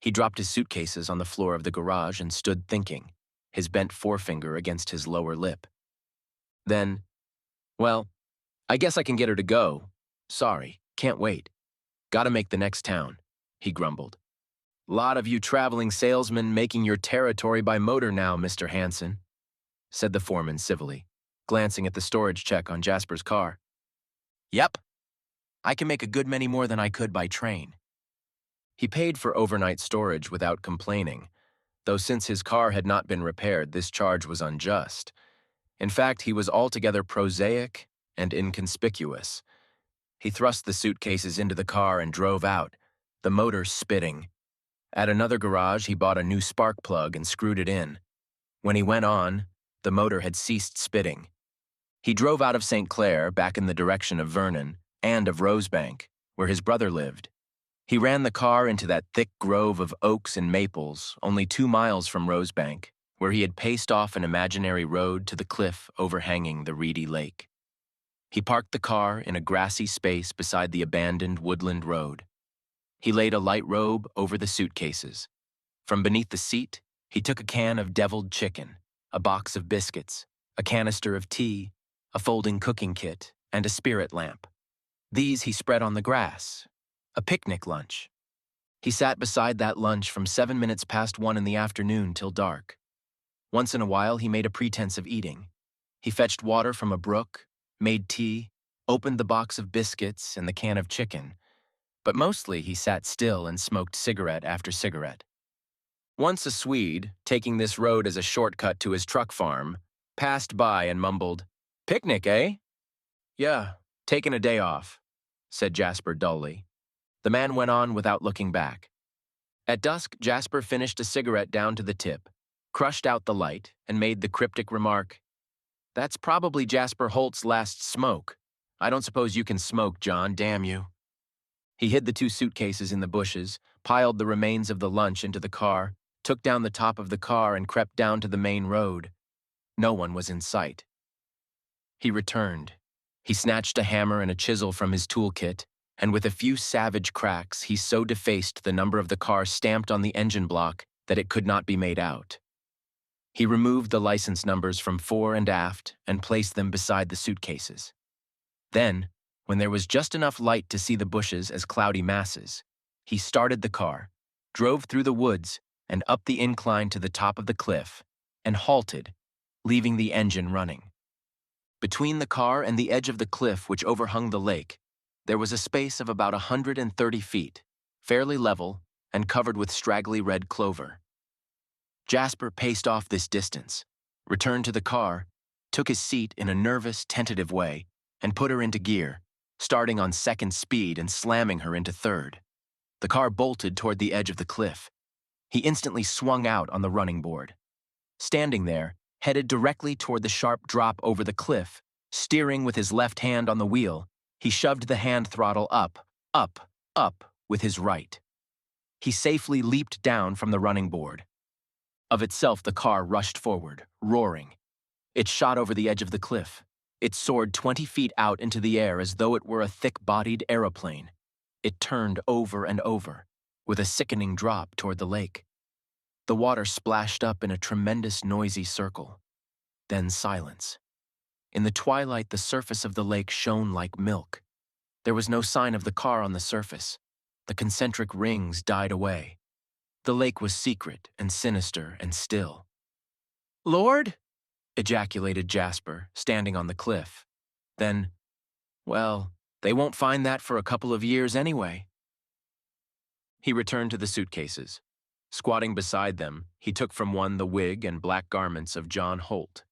He dropped his suitcases on the floor of the garage and stood thinking, his bent forefinger against his lower lip. Then, well, I guess I can get her to go. Sorry, can't wait. Gotta make the next town, he grumbled. Lot of you traveling salesmen making your territory by motor now, Mr. Hanson, said the foreman civilly, glancing at the storage check on Jasper's car. Yep. I can make a good many more than I could by train. He paid for overnight storage without complaining, though since his car had not been repaired, this charge was unjust. In fact, he was altogether prosaic and inconspicuous. He thrust the suitcases into the car and drove out, the motor spitting. At another garage, he bought a new spark plug and screwed it in. When he went on, the motor had ceased spitting. He drove out of Sinclair back in the direction of Vernon and of Rosebank, where his brother lived. He ran the car into that thick grove of oaks and maples only 2 miles from Rosebank, where he had paced off an imaginary road to the cliff overhanging the reedy lake. He parked the car in a grassy space beside the abandoned woodland road. He laid a light robe over the suitcases. From beneath the seat, he took a can of deviled chicken, a box of biscuits, a canister of tea, a folding cooking kit, and a spirit lamp. These he spread on the grass, a picnic lunch. He sat beside that lunch from 7 minutes past 1 in the afternoon till dark. Once in a while he made a pretense of eating. He fetched water from a brook, made tea, opened the box of biscuits and the can of chicken, but mostly he sat still and smoked cigarette after cigarette. Once a Swede, taking this road as a shortcut to his truck farm, passed by and mumbled, "Picnic, eh?" "Yeah, taking a day off," said Jasper dully. The man went on without looking back. At dusk, Jasper finished a cigarette down to the tip, crushed out the light, and made the cryptic remark, "That's probably Jasper Holt's last smoke. I don't suppose you can smoke, John, damn you." He hid the 2 suitcases in the bushes, piled the remains of the lunch into the car, took down the top of the car and crept down to the main road. No one was in sight. He returned. He snatched a hammer and a chisel from his toolkit, and with a few savage cracks, he so defaced the number of the car stamped on the engine block that it could not be made out. He removed the license numbers from fore and aft and placed them beside the suitcases. Then, when there was just enough light to see the bushes as cloudy masses, he started the car, drove through the woods and up the incline to the top of the cliff, and halted, leaving the engine running. Between the car and the edge of the cliff which overhung the lake, there was a space of about 130 feet, fairly level and covered with straggly red clover. Jasper paced off this distance, returned to the car, took his seat in a nervous, tentative way, and put her into gear, starting on second speed and slamming her into third. The car bolted toward the edge of the cliff. He instantly swung out on the running board. Standing there, headed directly toward the sharp drop over the cliff, steering with his left hand on the wheel, he shoved the hand throttle up, up, up with his right. He safely leaped down from the running board. Of itself, the car rushed forward, roaring. It shot over the edge of the cliff. It soared 20 feet out into the air as though it were a thick-bodied aeroplane. It turned over and over, with a sickening drop toward the lake. The water splashed up in a tremendous noisy circle. Then silence. In the twilight, the surface of the lake shone like milk. There was no sign of the car on the surface. The concentric rings died away. The lake was secret and sinister and still. "Lord?" ejaculated Jasper, standing on the cliff. Then, well, they won't find that for a couple of years anyway. He returned to the suitcases. Squatting beside them, he took from one the wig and black garments of John Holt.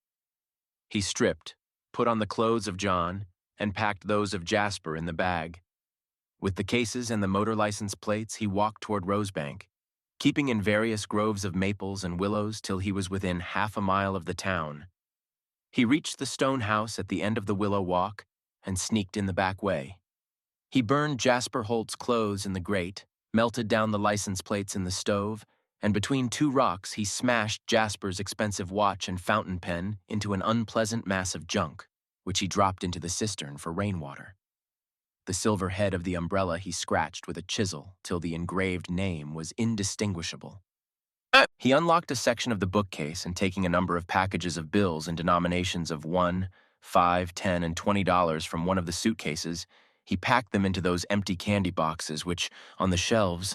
He stripped, put on the clothes of John, and packed those of Jasper in the bag. With the cases and the motor license plates, he walked toward Rosebank, keeping in various groves of maples and willows till he was within half a mile of the town. He reached the stone house at the end of the Willow Walk and sneaked in the back way. He burned Jasper Holt's clothes in the grate, melted down the license plates in the stove, and between two rocks he smashed Jasper's expensive watch and fountain pen into an unpleasant mass of junk, which he dropped into the cistern for rainwater. The silver head of the umbrella he scratched with a chisel till the engraved name was indistinguishable. He unlocked a section of the bookcase and, taking a number of packages of bills in denominations of $1, $5, $10, and $20 from one of the suitcases, he packed them into those empty candy boxes which, on the shelves,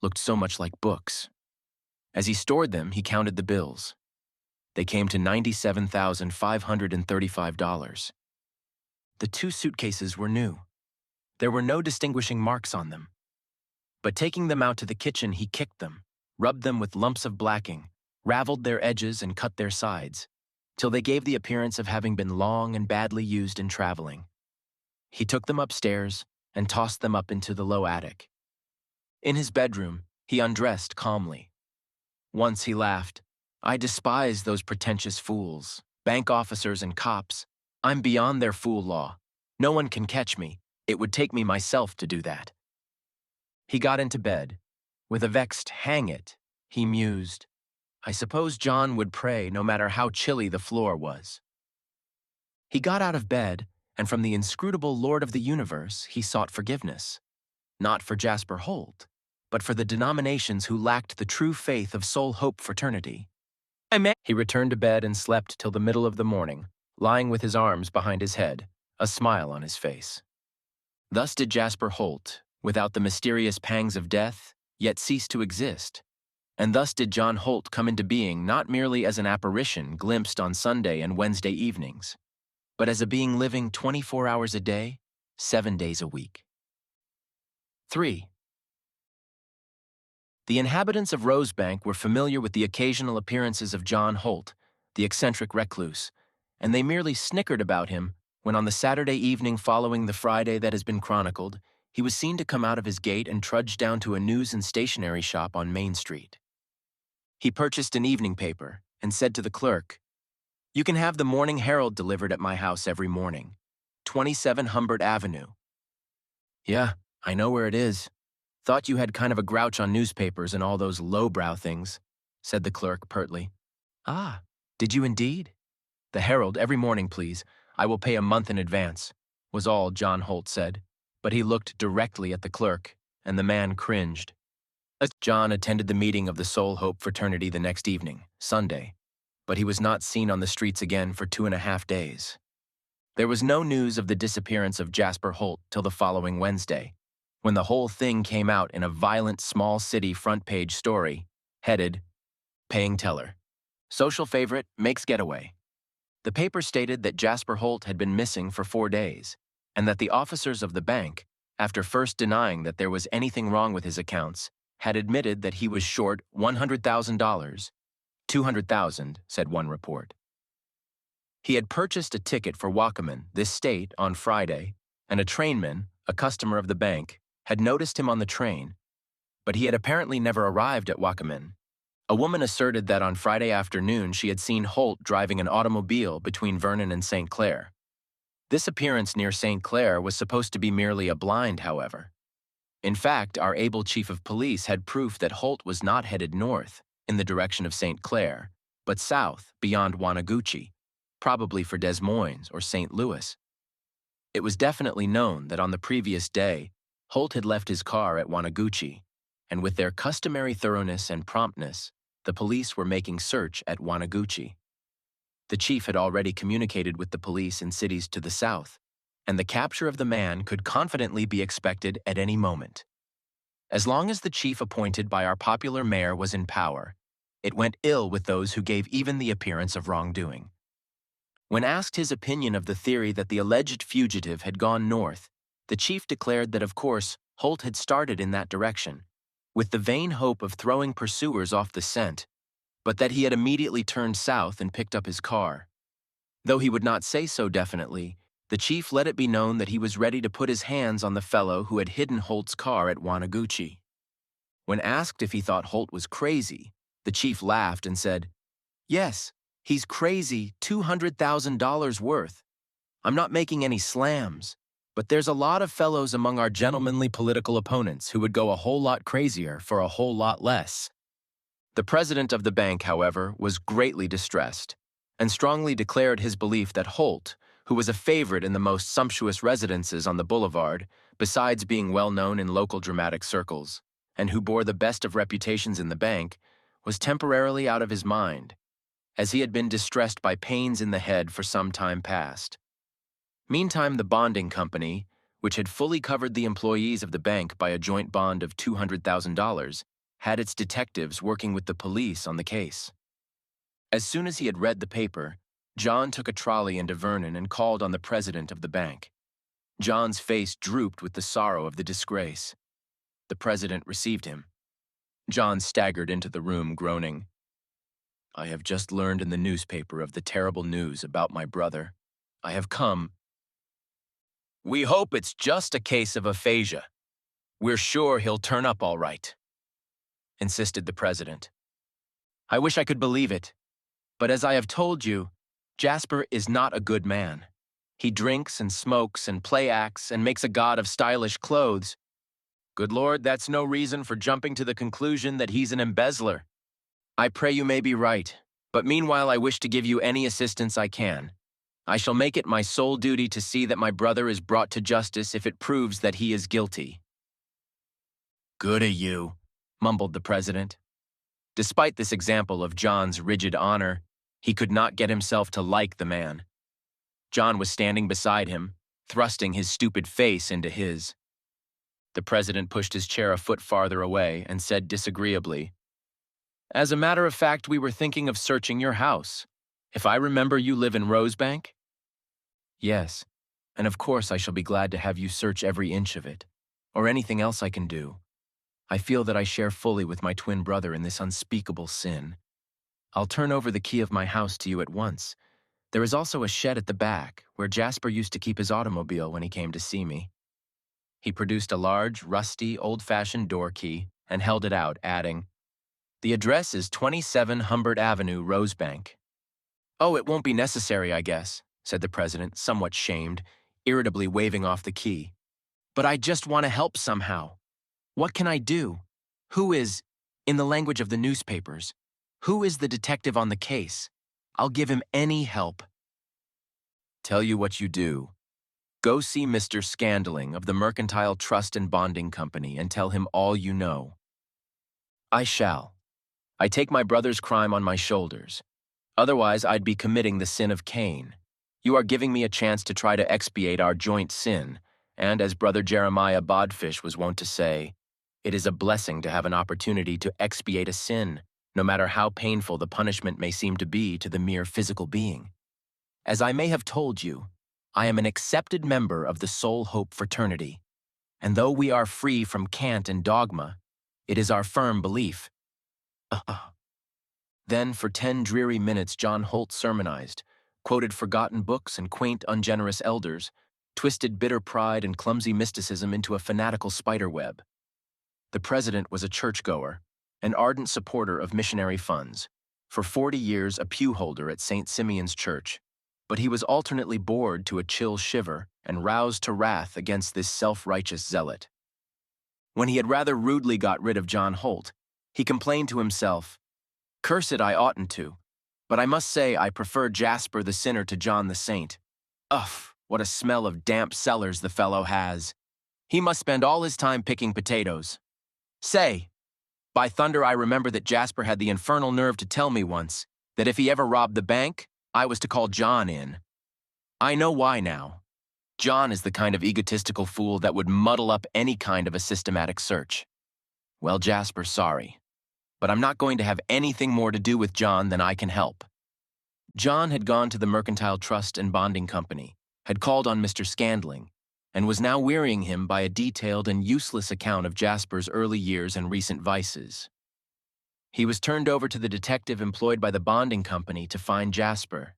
looked so much like books. As he stored them, he counted the bills. They came to $97,535. The two suitcases were new. There were no distinguishing marks on them. But taking them out to the kitchen, he kicked them, rubbed them with lumps of blacking, raveled their edges and cut their sides, till they gave the appearance of having been long and badly used in traveling. He took them upstairs and tossed them up into the low attic. In his bedroom, he undressed calmly. Once he laughed, "I despise those pretentious fools, bank officers and cops. I'm beyond their fool law. No one can catch me. It would take me myself to do that." He got into bed. With a vexed "hang it," he mused, "I suppose John would pray no matter how chilly the floor was." He got out of bed, and from the inscrutable Lord of the universe he sought forgiveness, not for Jasper Holt, but for the denominations who lacked the true faith of Soul Hope fraternity. He returned to bed and slept till the middle of the morning, lying with his arms behind his head, a smile on his face. Thus did Jasper Holt, without the mysterious pangs of death, yet cease to exist. And thus did John Holt come into being, not merely as an apparition glimpsed on Sunday and Wednesday evenings, but as a being living 24 hours a day, 7 days a week. 3. The inhabitants of Rosebank were familiar with the occasional appearances of John Holt, the eccentric recluse, and they merely snickered about him when on the Saturday evening following the Friday that has been chronicled, he was seen to come out of his gate and trudge down to a news and stationery shop on Main Street. He purchased an evening paper and said to the clerk, "You can have the Morning Herald delivered at my house every morning, 27 Humbert Avenue." "Yeah, I know where it is. Thought you had kind of a grouch on newspapers and all those lowbrow things," said the clerk pertly. "Ah, did you indeed? The Herald every morning, please. I will pay a month in advance," was all John Holt said, but he looked directly at the clerk, and the man cringed. John attended the meeting of the Soul Hope fraternity the next evening, Sunday, but he was not seen on the streets again for 2.5 days. There was no news of the disappearance of Jasper Holt till the following Wednesday, when the whole thing came out in a violent small city front-page story, headed, "Paying Teller. Social favorite makes getaway." The paper stated that Jasper Holt had been missing for 4 days, and that the officers of the bank, after first denying that there was anything wrong with his accounts, had admitted that he was short $100,000, $200,000, said one report. He had purchased a ticket for Wakamin, this state, on Friday, and a trainman, a customer of the bank, had noticed him on the train, but he had apparently never arrived at Wakamin. A woman asserted that on Friday afternoon she had seen Holt driving an automobile between Vernon and St. Clair. This appearance near St. Clair was supposed to be merely a blind, however. In fact, our able chief of police had proof that Holt was not headed north, in the direction of St. Clair, but south, beyond Wanaguchi, probably for Des Moines or St. Louis. It was definitely known that on the previous day, Holt had left his car at Wanaguchi, and with their customary thoroughness and promptness, the police were making search at Wanaguchi. The chief had already communicated with the police in cities to the south, and the capture of the man could confidently be expected at any moment. As long as the chief appointed by our popular mayor was in power, it went ill with those who gave even the appearance of wrongdoing. When asked his opinion of the theory that the alleged fugitive had gone north, the chief declared that of course Holt had started in that direction, with the vain hope of throwing pursuers off the scent, but that he had immediately turned south and picked up his car. Though he would not say so definitely, the chief let it be known that he was ready to put his hands on the fellow who had hidden Holt's car at Wanaguchi. When asked if he thought Holt was crazy, the chief laughed and said, "Yes, he's crazy, $200,000 worth. I'm not making any slams, but there's a lot of fellows among our gentlemanly political opponents who would go a whole lot crazier for a whole lot less." The president of the bank, however, was greatly distressed and strongly declared his belief that Holt, who was a favorite in the most sumptuous residences on the boulevard, besides being well known in local dramatic circles, and who bore the best of reputations in the bank, was temporarily out of his mind, as he had been distressed by pains in the head for some time past. Meantime, the bonding company, which had fully covered the employees of the bank by a joint bond of $200,000, had its detectives working with the police on the case. As soon as he had read the paper, John took a trolley into Vernon and called on the president of the bank. John's face drooped with the sorrow of the disgrace. The president received him. John staggered into the room, groaning, "I have just learned in the newspaper of the terrible news about my brother. I have come. We hope it's just a case of aphasia. We're sure he'll turn up all right," insisted the president. "I wish I could believe it, but as I have told you, Jasper is not a good man. He drinks and smokes and play acts and makes a god of stylish clothes. Good Lord, that's no reason for jumping to the conclusion that he's an embezzler. I pray you may be right, but meanwhile I wish to give you any assistance I can. I shall make it my sole duty to see that my brother is brought to justice if it proves that he is guilty." "Good o' you," mumbled the president. Despite this example of John's rigid honor, he could not get himself to like the man. John was standing beside him, thrusting his stupid face into his. The president pushed his chair a foot farther away and said disagreeably, "As a matter of fact, we were thinking of searching your house. If I remember, you live in Rosebank?" "Yes, and of course I shall be glad to have you search every inch of it, or anything else I can do. I feel that I share fully with my twin brother in this unspeakable sin. I'll turn over the key of my house to you at once. There is also a shed at the back, where Jasper used to keep his automobile when he came to see me." He produced a large, rusty, old-fashioned door key and held it out, adding, "The address is 27 Humbert Avenue, Rosebank." "Oh, it won't be necessary, I guess," said the president, somewhat shamed, irritably waving off the key. "But I just want to help somehow. What can I do? Who is, in the language of the newspapers, who is the detective on the case? I'll give him any help." "Tell you what you do. Go see Mr. Scandling of the Mercantile Trust and Bonding Company and tell him all you know." "I shall. I take my brother's crime on my shoulders. Otherwise, I'd be committing the sin of Cain. You are giving me a chance to try to expiate our joint sin, and as Brother Jeremiah Bodfish was wont to say, it is a blessing to have an opportunity to expiate a sin, no matter how painful the punishment may seem to be to the mere physical being. As I may have told you, I am an accepted member of the Soul Hope fraternity, and though we are free from cant and dogma, it is our firm belief. Then for 10 dreary minutes John Holt sermonized, quoted forgotten books and quaint ungenerous elders, twisted bitter pride and clumsy mysticism into a fanatical spiderweb. The president was a churchgoer, an ardent supporter of missionary funds, for 40 years a pew holder at St. Simeon's Church, but he was alternately bored to a chill shiver and roused to wrath against this self-righteous zealot. When he had rather rudely got rid of John Holt, he complained to himself, "Curse it, I oughtn't to, but I must say I prefer Jasper the sinner to John the saint. Ugh, what a smell of damp cellars the fellow has. He must spend all his time picking potatoes. Say, by thunder, I remember that Jasper had the infernal nerve to tell me once that if he ever robbed the bank, I was to call John in. I know why now. John is the kind of egotistical fool that would muddle up any kind of a systematic search. Well, Jasper, sorry, but I'm not going to have anything more to do with John than I can help." John had gone to the Mercantile Trust and Bonding Company, had called on Mr. Scandling, and was now wearying him by a detailed and useless account of Jasper's early years and recent vices. He was turned over to the detective employed by the bonding company to find Jasper.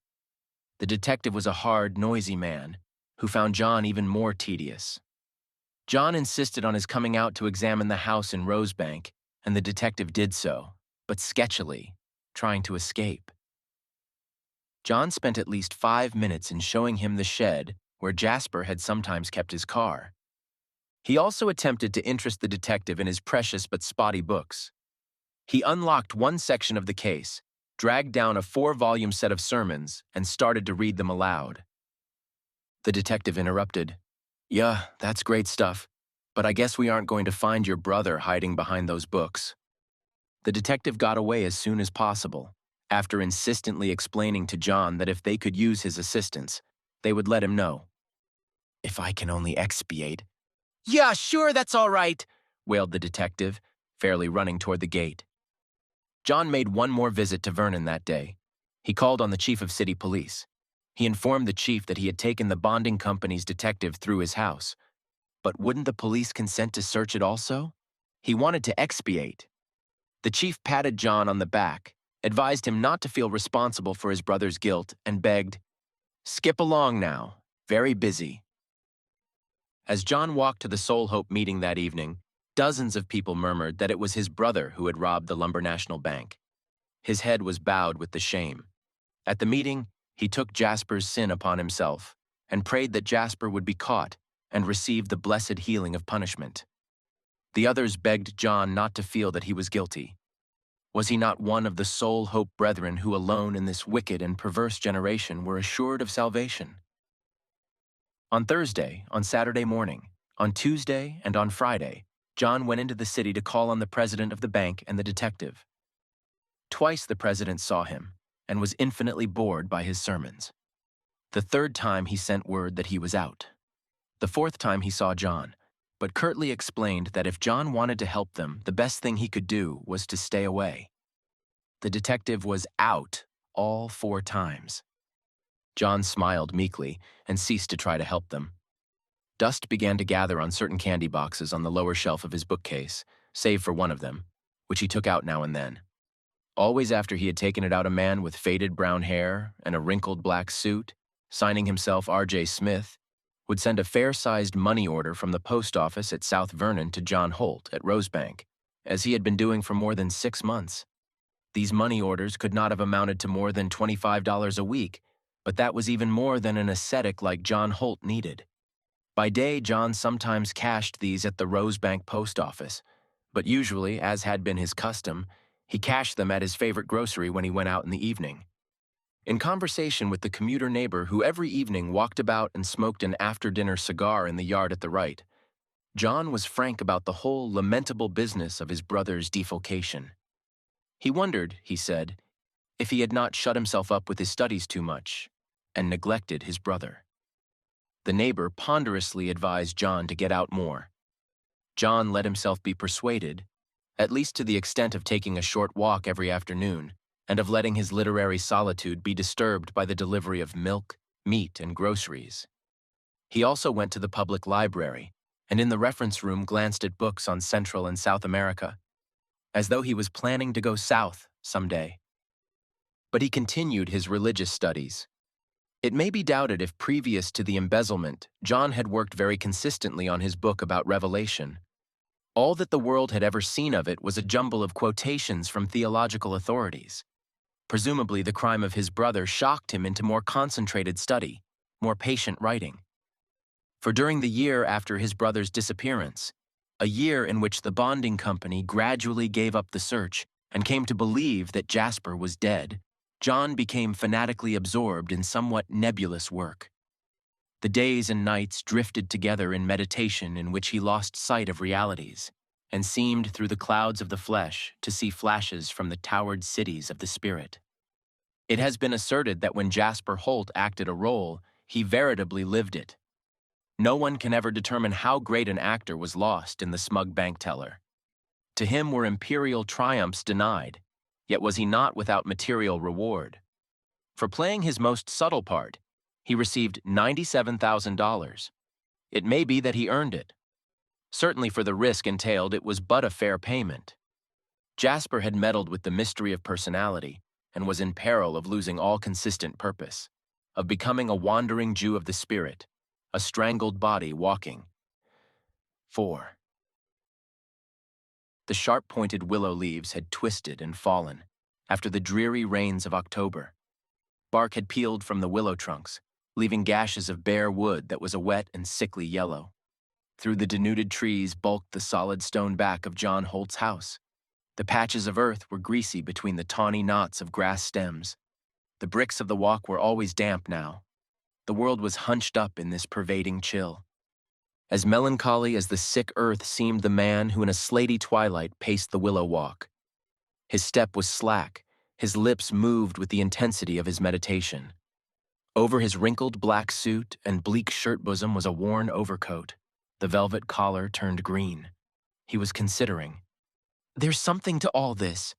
The detective was a hard, noisy man, who found John even more tedious. John insisted on his coming out to examine the house in Rosebank, and the detective did so, but sketchily, trying to escape. John spent at least 5 minutes in showing him the shed where Jasper had sometimes kept his car. He also attempted to interest the detective in his precious but spotty books. He unlocked one section of the case, dragged down a 4-volume set of sermons, and started to read them aloud. The detective interrupted. "Yeah, that's great stuff, but I guess we aren't going to find your brother hiding behind those books." The detective got away as soon as possible, after insistently explaining to John that if they could use his assistance, they would let him know. "If I can only expiate." "Yeah, sure, that's all right," wailed the detective, fairly running toward the gate. John made one more visit to Vernon that day. He called on the chief of city police. He informed the chief that he had taken the bonding company's detective through his house. But wouldn't the police consent to search it also? He wanted to expiate. The chief patted John on the back, advised him not to feel responsible for his brother's guilt, and begged, "Skip along now. Very busy." As John walked to the Soul Hope meeting that evening, dozens of people murmured that it was his brother who had robbed the Lumber National Bank. His head was bowed with the shame. At the meeting, he took Jasper's sin upon himself and prayed that Jasper would be caught and receive the blessed healing of punishment. The others begged John not to feel that he was guilty. Was he not one of the Soul Hope brethren who alone in this wicked and perverse generation were assured of salvation? On Thursday, on Saturday morning, on Tuesday, and on Friday, John went into the city to call on the president of the bank and the detective. Twice the president saw him and was infinitely bored by his sermons. The third time he sent word that he was out. The fourth time he saw John, but curtly explained that if John wanted to help them, the best thing he could do was to stay away. The detective was out all 4 times. John smiled meekly and ceased to try to help them. Dust began to gather on certain candy boxes on the lower shelf of his bookcase, save for one of them, which he took out now and then. Always after he had taken it out, a man with faded brown hair and a wrinkled black suit, signing himself R.J. Smith, would send a fair-sized money order from the post office at South Vernon to John Holt at Rosebank, as he had been doing for more than 6 months. These money orders could not have amounted to more than $25 a week, but that was even more than an ascetic like John Holt needed. By day, John sometimes cashed these at the Rosebank post office, but usually, as had been his custom, he cashed them at his favorite grocery when he went out in the evening. In conversation with the commuter neighbor who every evening walked about and smoked an after-dinner cigar in the yard at the right, John was frank about the whole lamentable business of his brother's defalcation. He wondered, he said, if he had not shut himself up with his studies too much and neglected his brother. The neighbor ponderously advised John to get out more. John let himself be persuaded, at least to the extent of taking a short walk every afternoon, and of letting his literary solitude be disturbed by the delivery of milk, meat, and groceries. He also went to the public library, and in the reference room glanced at books on Central and South America, as though he was planning to go south someday. But he continued his religious studies. It may be doubted if previous to the embezzlement, John had worked very consistently on his book about Revelation. All that the world had ever seen of it was a jumble of quotations from theological authorities. Presumably, the crime of his brother shocked him into more concentrated study, more patient writing. For during the year after his brother's disappearance, a year in which the bonding company gradually gave up the search and came to believe that Jasper was dead, John became fanatically absorbed in somewhat nebulous work. The days and nights drifted together in meditation in which he lost sight of realities and seemed through the clouds of the flesh to see flashes from the towered cities of the spirit. It has been asserted that when Jasper Holt acted a role, he veritably lived it. No one can ever determine how great an actor was lost in the smug bank teller. To him were imperial triumphs denied, yet was he not without material reward. For playing his most subtle part, he received $97,000. It may be that he earned it. Certainly for the risk entailed, it was but a fair payment. Jasper had meddled with the mystery of personality and was in peril of losing all consistent purpose, of becoming a wandering Jew of the spirit, a strangled body walking. 4. The sharp-pointed willow leaves had twisted and fallen after the dreary rains of October. Bark had peeled from the willow trunks, leaving gashes of bare wood that was a wet and sickly yellow. Through the denuded trees bulked the solid stone back of John Holt's house. The patches of earth were greasy between the tawny knots of grass stems. The bricks of the walk were always damp now. The world was hunched up in this pervading chill. As melancholy as the sick earth seemed the man who in a slaty twilight paced the Willow Walk. His step was slack, his lips moved with the intensity of his meditation. Over his wrinkled black suit and bleak shirt bosom was a worn overcoat. The velvet collar turned green. He was considering. There's something to all this.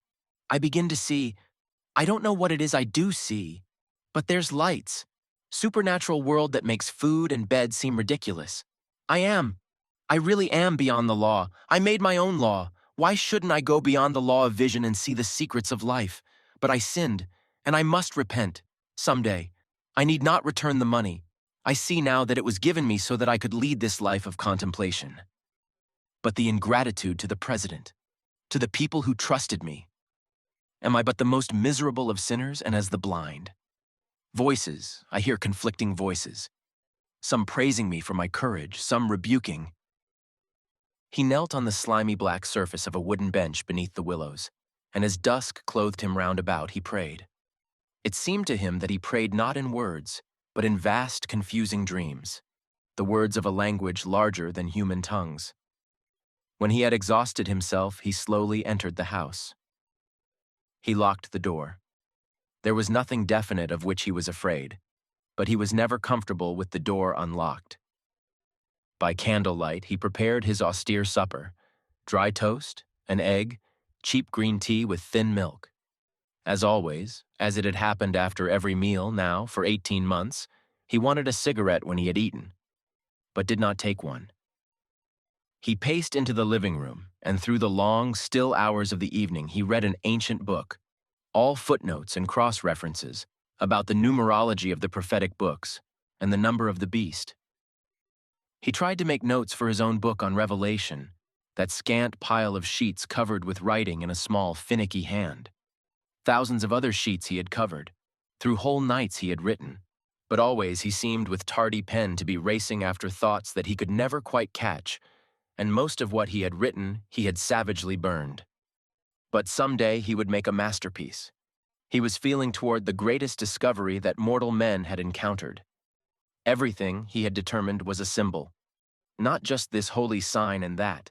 I begin to see. I don't know what it is I do see, but there's lights. Supernatural world that makes food and bed seem ridiculous. I really am beyond the law. I made my own law. Why shouldn't I go beyond the law of vision and see the secrets of life? But I sinned, and I must repent. Someday. I need not return the money. I see now that it was given me so that I could lead this life of contemplation. But the ingratitude to the president, to the people who trusted me. Am I but the most miserable of sinners and as the blind? Voices, I hear conflicting voices. Some praising me for my courage, some rebuking. He knelt on the slimy black surface of a wooden bench beneath the willows, and as dusk clothed him round about, he prayed. It seemed to him that he prayed not in words, but in vast, confusing dreams, the words of a language larger than human tongues. When he had exhausted himself, he slowly entered the house. He locked the door. There was nothing definite of which he was afraid, but he was never comfortable with the door unlocked. By candlelight, he prepared his austere supper: dry toast, an egg, cheap green tea with thin milk. As always, as it had happened after every meal now for 18 months, he wanted a cigarette when he had eaten, but did not take one. He paced into the living room, and through the long, still hours of the evening he read an ancient book, all footnotes and cross-references, about the numerology of the prophetic books and the number of the beast. He tried to make notes for his own book on Revelation, that scant pile of sheets covered with writing in a small, finicky hand. Thousands of other sheets he had covered. Through whole nights he had written, but always he seemed with tardy pen to be racing after thoughts that he could never quite catch, and most of what he had written he had savagely burned. But someday he would make a masterpiece. He was feeling toward the greatest discovery that mortal men had encountered. Everything, he had determined, was a symbol. Not just this holy sign and that,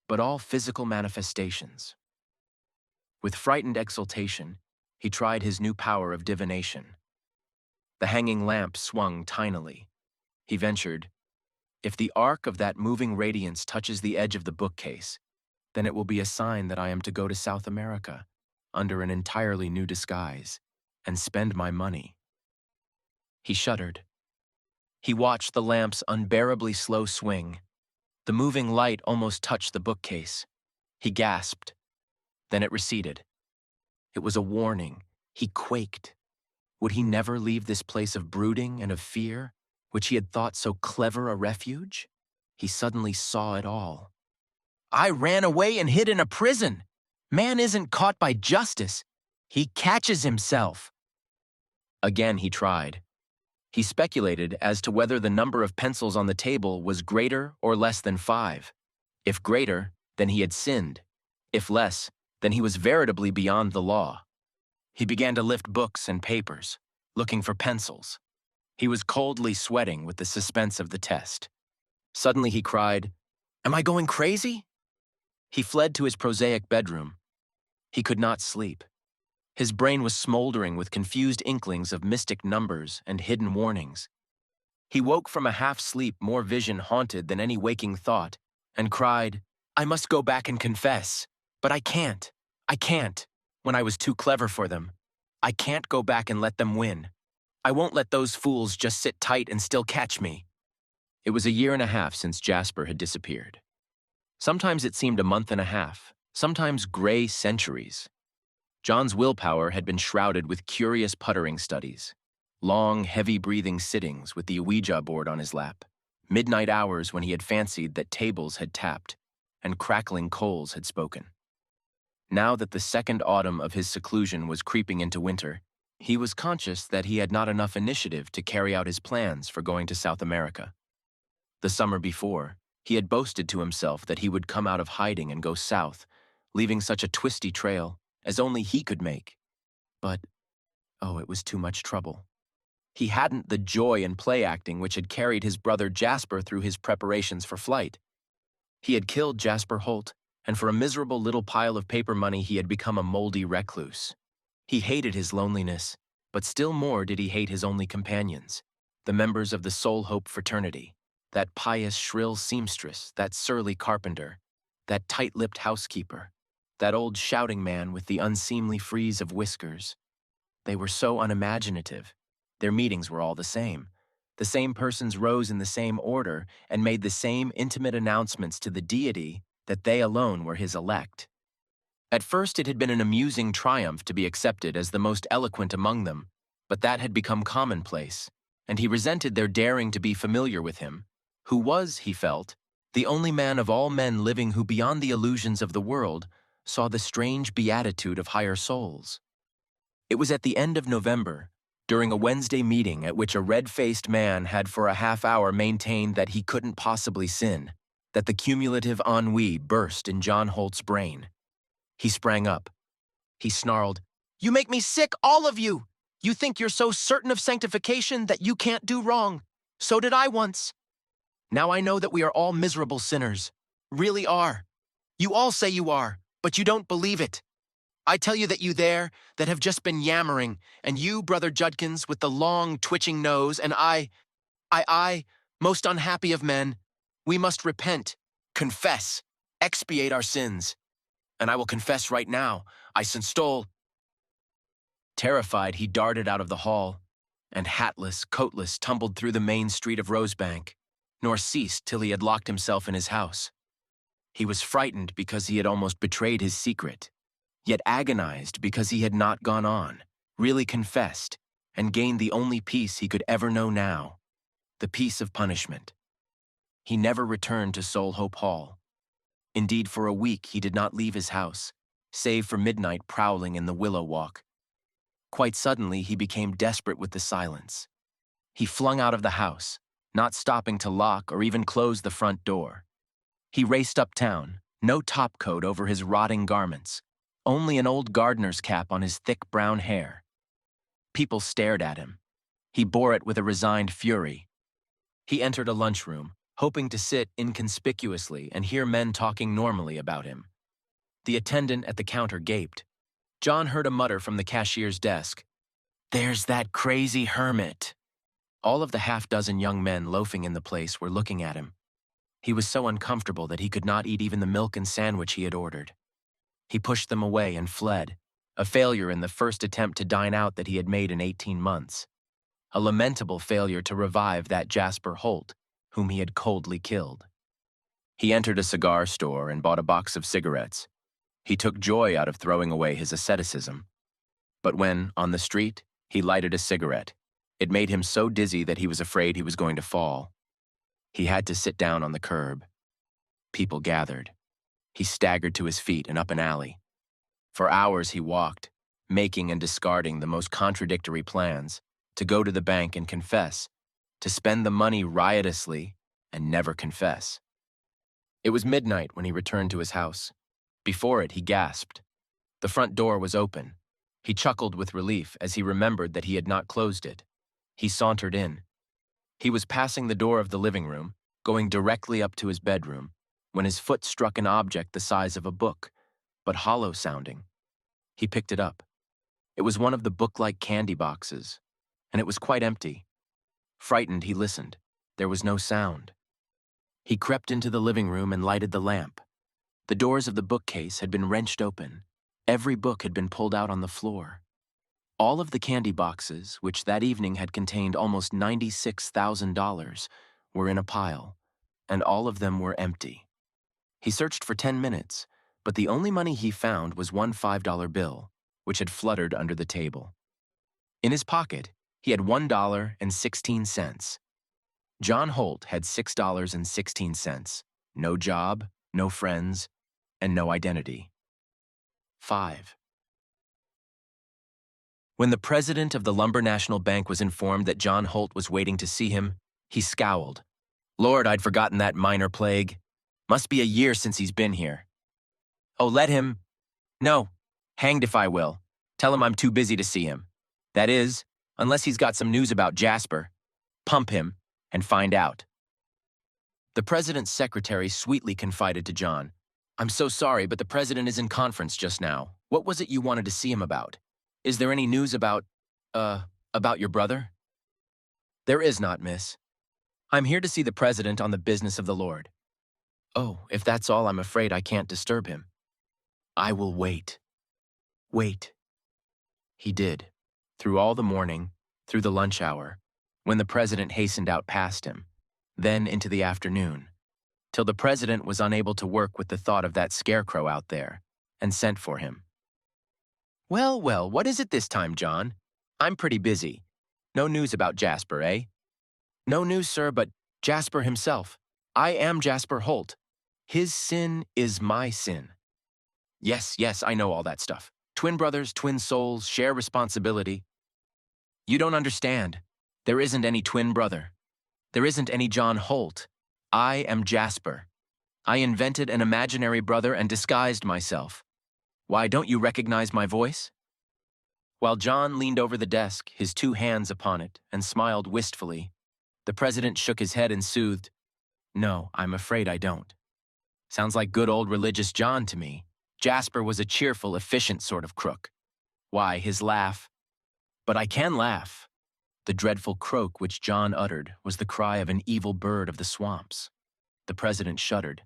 but all physical manifestations. With frightened exultation, he tried his new power of divination. The hanging lamp swung tinily. He ventured, "If the arc of that moving radiance touches the edge of the bookcase, then it will be a sign that I am to go to South America, under an entirely new disguise, and spend my money." He shuddered. He watched the lamp's unbearably slow swing. The moving light almost touched the bookcase. He gasped. Then it receded. It was a warning. He quaked. Would he never leave this place of brooding and of fear, which he had thought so clever a refuge? He suddenly saw it all. I ran away and hid in a prison. Man isn't caught by justice. He catches himself. Again he tried. He speculated as to whether the number of pencils on the table was greater or less than 5. If greater, then he had sinned. If less, then he was veritably beyond the law. He began to lift books and papers, looking for pencils. He was coldly sweating with the suspense of the test. Suddenly he cried, "Am I going crazy?" He fled to his prosaic bedroom. He could not sleep. His brain was smoldering with confused inklings of mystic numbers and hidden warnings. He woke from a half-sleep more vision-haunted than any waking thought, and cried, "I must go back and confess. But I can't. When I was too clever for them. I can't go back and let them win. I won't let those fools just sit tight and still catch me." It was a year and a half since Jasper had disappeared. Sometimes it seemed a month and a half, sometimes gray centuries. John's willpower had been shrouded with curious puttering studies, long, heavy-breathing sittings with the Ouija board on his lap, midnight hours when he had fancied that tables had tapped and crackling coals had spoken. Now that the second autumn of his seclusion was creeping into winter, he was conscious that he had not enough initiative to carry out his plans for going to South America. The summer before, he had boasted to himself that he would come out of hiding and go south, leaving such a twisty trail as only he could make. But, oh, it was too much trouble. He hadn't the joy and play acting which had carried his brother Jasper through his preparations for flight. He had killed Jasper Holt, and for a miserable little pile of paper money he had become a moldy recluse. He hated his loneliness, but still more did he hate his only companions, the members of the Soul Hope fraternity, that pious, shrill seamstress, that surly carpenter, that tight-lipped housekeeper, that old shouting man with the unseemly frieze of whiskers. They were so unimaginative. Their meetings were all the same. The same persons rose in the same order and made the same intimate announcements to the deity that they alone were his elect. At first it had been an amusing triumph to be accepted as the most eloquent among them, but that had become commonplace, and he resented their daring to be familiar with him, who was, he felt, the only man of all men living who beyond the illusions of the world saw the strange beatitude of higher souls. It was at the end of November, during a Wednesday meeting at which a red-faced man had for a half-hour maintained that he couldn't possibly sin, that the cumulative ennui burst in John Holt's brain. He sprang up. He snarled, "You make me sick, all of you! You think you're so certain of sanctification that you can't do wrong. So did I once. Now I know that we are all miserable sinners. Really are. You all say you are, but you don't believe it. I tell you that you there, that have just been yammering, and you, Brother Judkins, with the long, twitching nose, and I, most unhappy of men, we must repent, confess, expiate our sins. And I will confess right now, I stole." Terrified, he darted out of the hall, and hatless, coatless, tumbled through the main street of Rosebank, nor ceased till he had locked himself in his house. He was frightened because he had almost betrayed his secret, yet agonized because he had not gone on, really confessed, and gained the only peace he could ever know now, the peace of punishment. He never returned to Soul Hope Hall. Indeed, for a week he did not leave his house, save for midnight prowling in the Willow Walk. Quite suddenly he became desperate with the silence. He flung out of the house, not stopping to lock or even close the front door. He raced uptown, no topcoat over his rotting garments, only an old gardener's cap on his thick brown hair. People stared at him. He bore it with a resigned fury. He entered a lunchroom, hoping to sit inconspicuously and hear men talking normally about him. The attendant at the counter gaped. John heard a mutter from the cashier's desk. "There's that crazy hermit." All of the half-dozen young men loafing in the place were looking at him. He was so uncomfortable that he could not eat even the milk and sandwich he had ordered. He pushed them away and fled, a failure in the first attempt to dine out that he had made in 18 months. A lamentable failure to revive that Jasper Holt, whom he had coldly killed. He entered a cigar store and bought a box of cigarettes. He took joy out of throwing away his asceticism. But when, on the street, he lighted a cigarette, it made him so dizzy that he was afraid he was going to fall. He had to sit down on the curb. People gathered. He staggered to his feet and up an alley. For hours he walked, making and discarding the most contradictory plans, to go to the bank and confess, to spend the money riotously and never confess. It was midnight when he returned to his house. Before it, he gasped. The front door was open. He chuckled with relief as he remembered that he had not closed it. He sauntered in. He was passing the door of the living room, going directly up to his bedroom, when his foot struck an object the size of a book, but hollow-sounding. He picked it up. It was one of the book-like candy boxes, and it was quite empty. Frightened, he listened. There was no sound. He crept into the living room and lighted the lamp. The doors of the bookcase had been wrenched open. Every book had been pulled out on the floor. All of the candy boxes, which that evening had contained almost $96,000, were in a pile, and all of them were empty. He searched for 10 minutes, but the only money he found was one $5 bill, which had fluttered under the table. In his pocket, he had $1.16. John Holt had $6.16. No job, no friends, and no identity. 5. When the president of the Lumber National Bank was informed that John Holt was waiting to see him, he scowled. "Lord, I'd forgotten that minor plague. Must be a year since he's been here." Oh, let him. No, hanged if I will. Tell him I'm too busy to see him. That is, unless he's got some news about Jasper. Pump him and find out. The president's secretary sweetly confided to John, I'm so sorry, but the president is in conference just now. What was it you wanted to see him about? Is there any news about your brother? There is not, miss. I'm here to see the president on the business of the Lord. Oh, if that's all, I'm afraid I can't disturb him. I will wait. Wait. He did, through all the morning, through the lunch hour, when the president hastened out past him, then into the afternoon, till the president was unable to work with the thought of that scarecrow out there, and sent for him. Well, well, what is it this time, John? I'm pretty busy. No news about Jasper, eh? No news, sir, but Jasper himself. I am Jasper Holt. His sin is my sin. Yes, yes, I know all that stuff. Twin brothers, twin souls, share responsibility. You don't understand. There isn't any twin brother. There isn't any John Holt. I am Jasper. I invented an imaginary brother and disguised myself. Why, don't you recognize my voice? While John leaned over the desk, his two hands upon it, and smiled wistfully, the president shook his head and soothed, No, I'm afraid I don't. Sounds like good old religious John to me. Jasper was a cheerful, efficient sort of crook. Why, his laugh. But I can laugh. The dreadful croak which John uttered was the cry of an evil bird of the swamps. The president shuddered.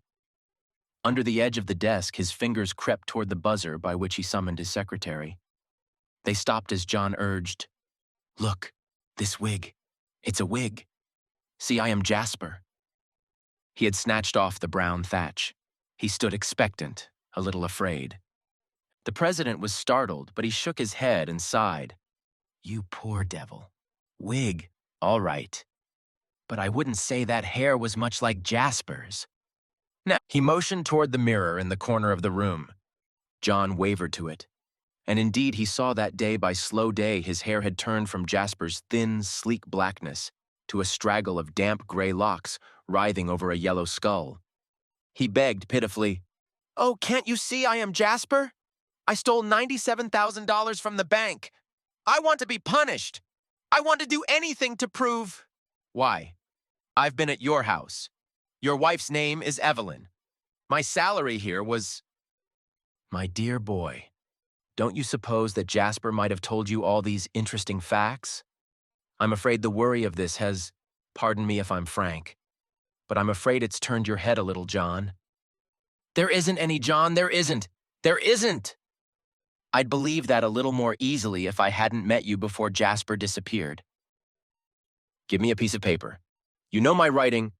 Under the edge of the desk, his fingers crept toward the buzzer by which he summoned his secretary. They stopped as John urged, Look, this wig. It's a wig. See, I am Jasper. He had snatched off the brown thatch. He stood expectant, a little afraid. The president was startled, but he shook his head and sighed. You poor devil. Wig, all right. But I wouldn't say that hair was much like Jasper's. Now, he motioned toward the mirror in the corner of the room. John wavered to it. And indeed he saw that day by slow day his hair had turned from Jasper's thin, sleek blackness to a straggle of damp gray locks writhing over a yellow skull. He begged pitifully, Oh, can't you see I am Jasper? I stole $97,000 from the bank. I want to be punished. I want to do anything to prove. Why? I've been at your house. Your wife's name is Evelyn. My salary here was... My dear boy, don't you suppose that Jasper might have told you all these interesting facts? I'm afraid the worry of this has, pardon me if I'm frank, but I'm afraid it's turned your head a little, John. There isn't any John, there isn't. There isn't! I'd believe that a little more easily if I hadn't met you before Jasper disappeared. Give me a piece of paper. You know my writing.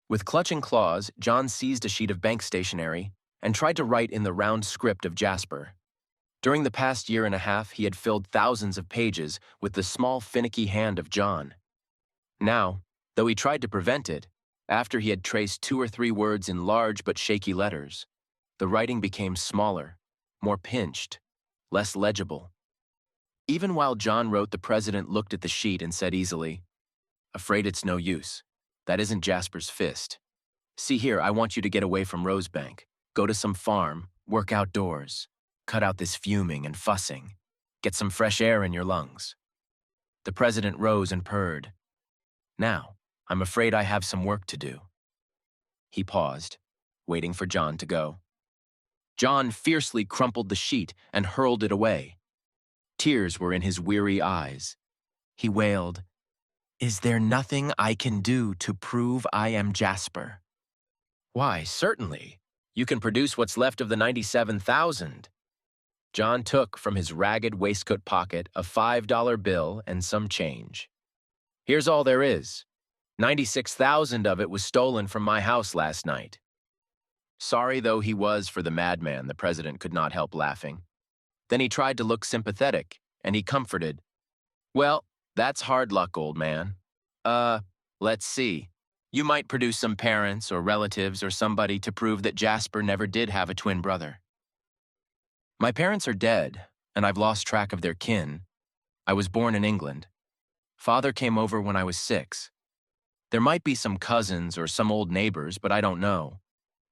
With clutching claws, John seized a sheet of bank stationery and tried to write in the round script of Jasper. During the past year and a half, he had filled thousands of pages with the small, finicky hand of John. Now, though he tried to prevent it, after he had traced 2 or 3 words in large but shaky letters, the writing became smaller, more pinched, less legible. Even while John wrote, the president looked at the sheet and said easily, Afraid it's no use. That isn't Jasper's fist. See here, I want you to get away from Rosebank. Go to some farm, work outdoors. Cut out this fuming and fussing. Get some fresh air in your lungs. The president rose and purred. Now, I'm afraid I have some work to do. He paused, waiting for John to go. John fiercely crumpled the sheet and hurled it away. Tears were in his weary eyes. He wailed, Is there nothing I can do to prove I am Jasper? Why, certainly. You can produce what's left of the 97,000. John took from his ragged waistcoat pocket a $5 bill and some change. Here's all there is. 96,000 of it was stolen from my house last night. Sorry though he was for the madman, the president could not help laughing. Then he tried to look sympathetic, and he comforted. Well, that's hard luck, old man. Let's see. You might produce some parents or relatives or somebody to prove that Jasper never did have a twin brother. My parents are dead, and I've lost track of their kin. I was born in England. Father came over when I was 6. There might be some cousins or some old neighbors, but I don't know.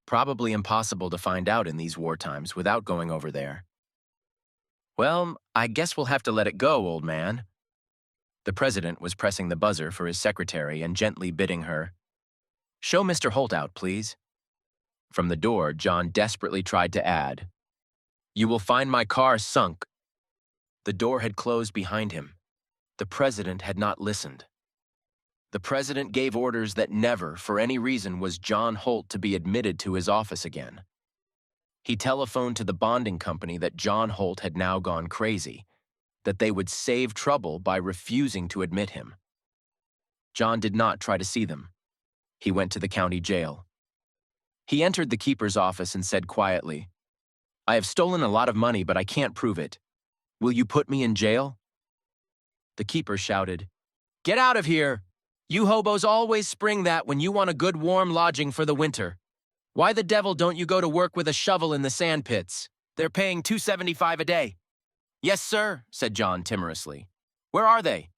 Probably impossible to find out in these war times without going over there. Well, I guess we'll have to let it go, old man. The president was pressing the buzzer for his secretary and gently bidding her, "Show Mr. Holt out, please." From the door, John desperately tried to add, "You will find my car sunk." The door had closed behind him. The president had not listened. The president gave orders that never, for any reason, was John Holt to be admitted to his office again. He telephoned to the bonding company that John Holt had now gone crazy, that they would save trouble by refusing to admit him. John did not try to see them. He went to the county jail. He entered the keeper's office and said quietly, "I have stolen a lot of money, but I can't prove it. Will you put me in jail?" The keeper shouted, "Get out of here! You hobos always spring that when you want a good warm lodging for the winter. Why the devil don't you go to work with a shovel in the sand pits? They're paying $2.75 a day." "Yes, sir," said John timorously. "Where are they?"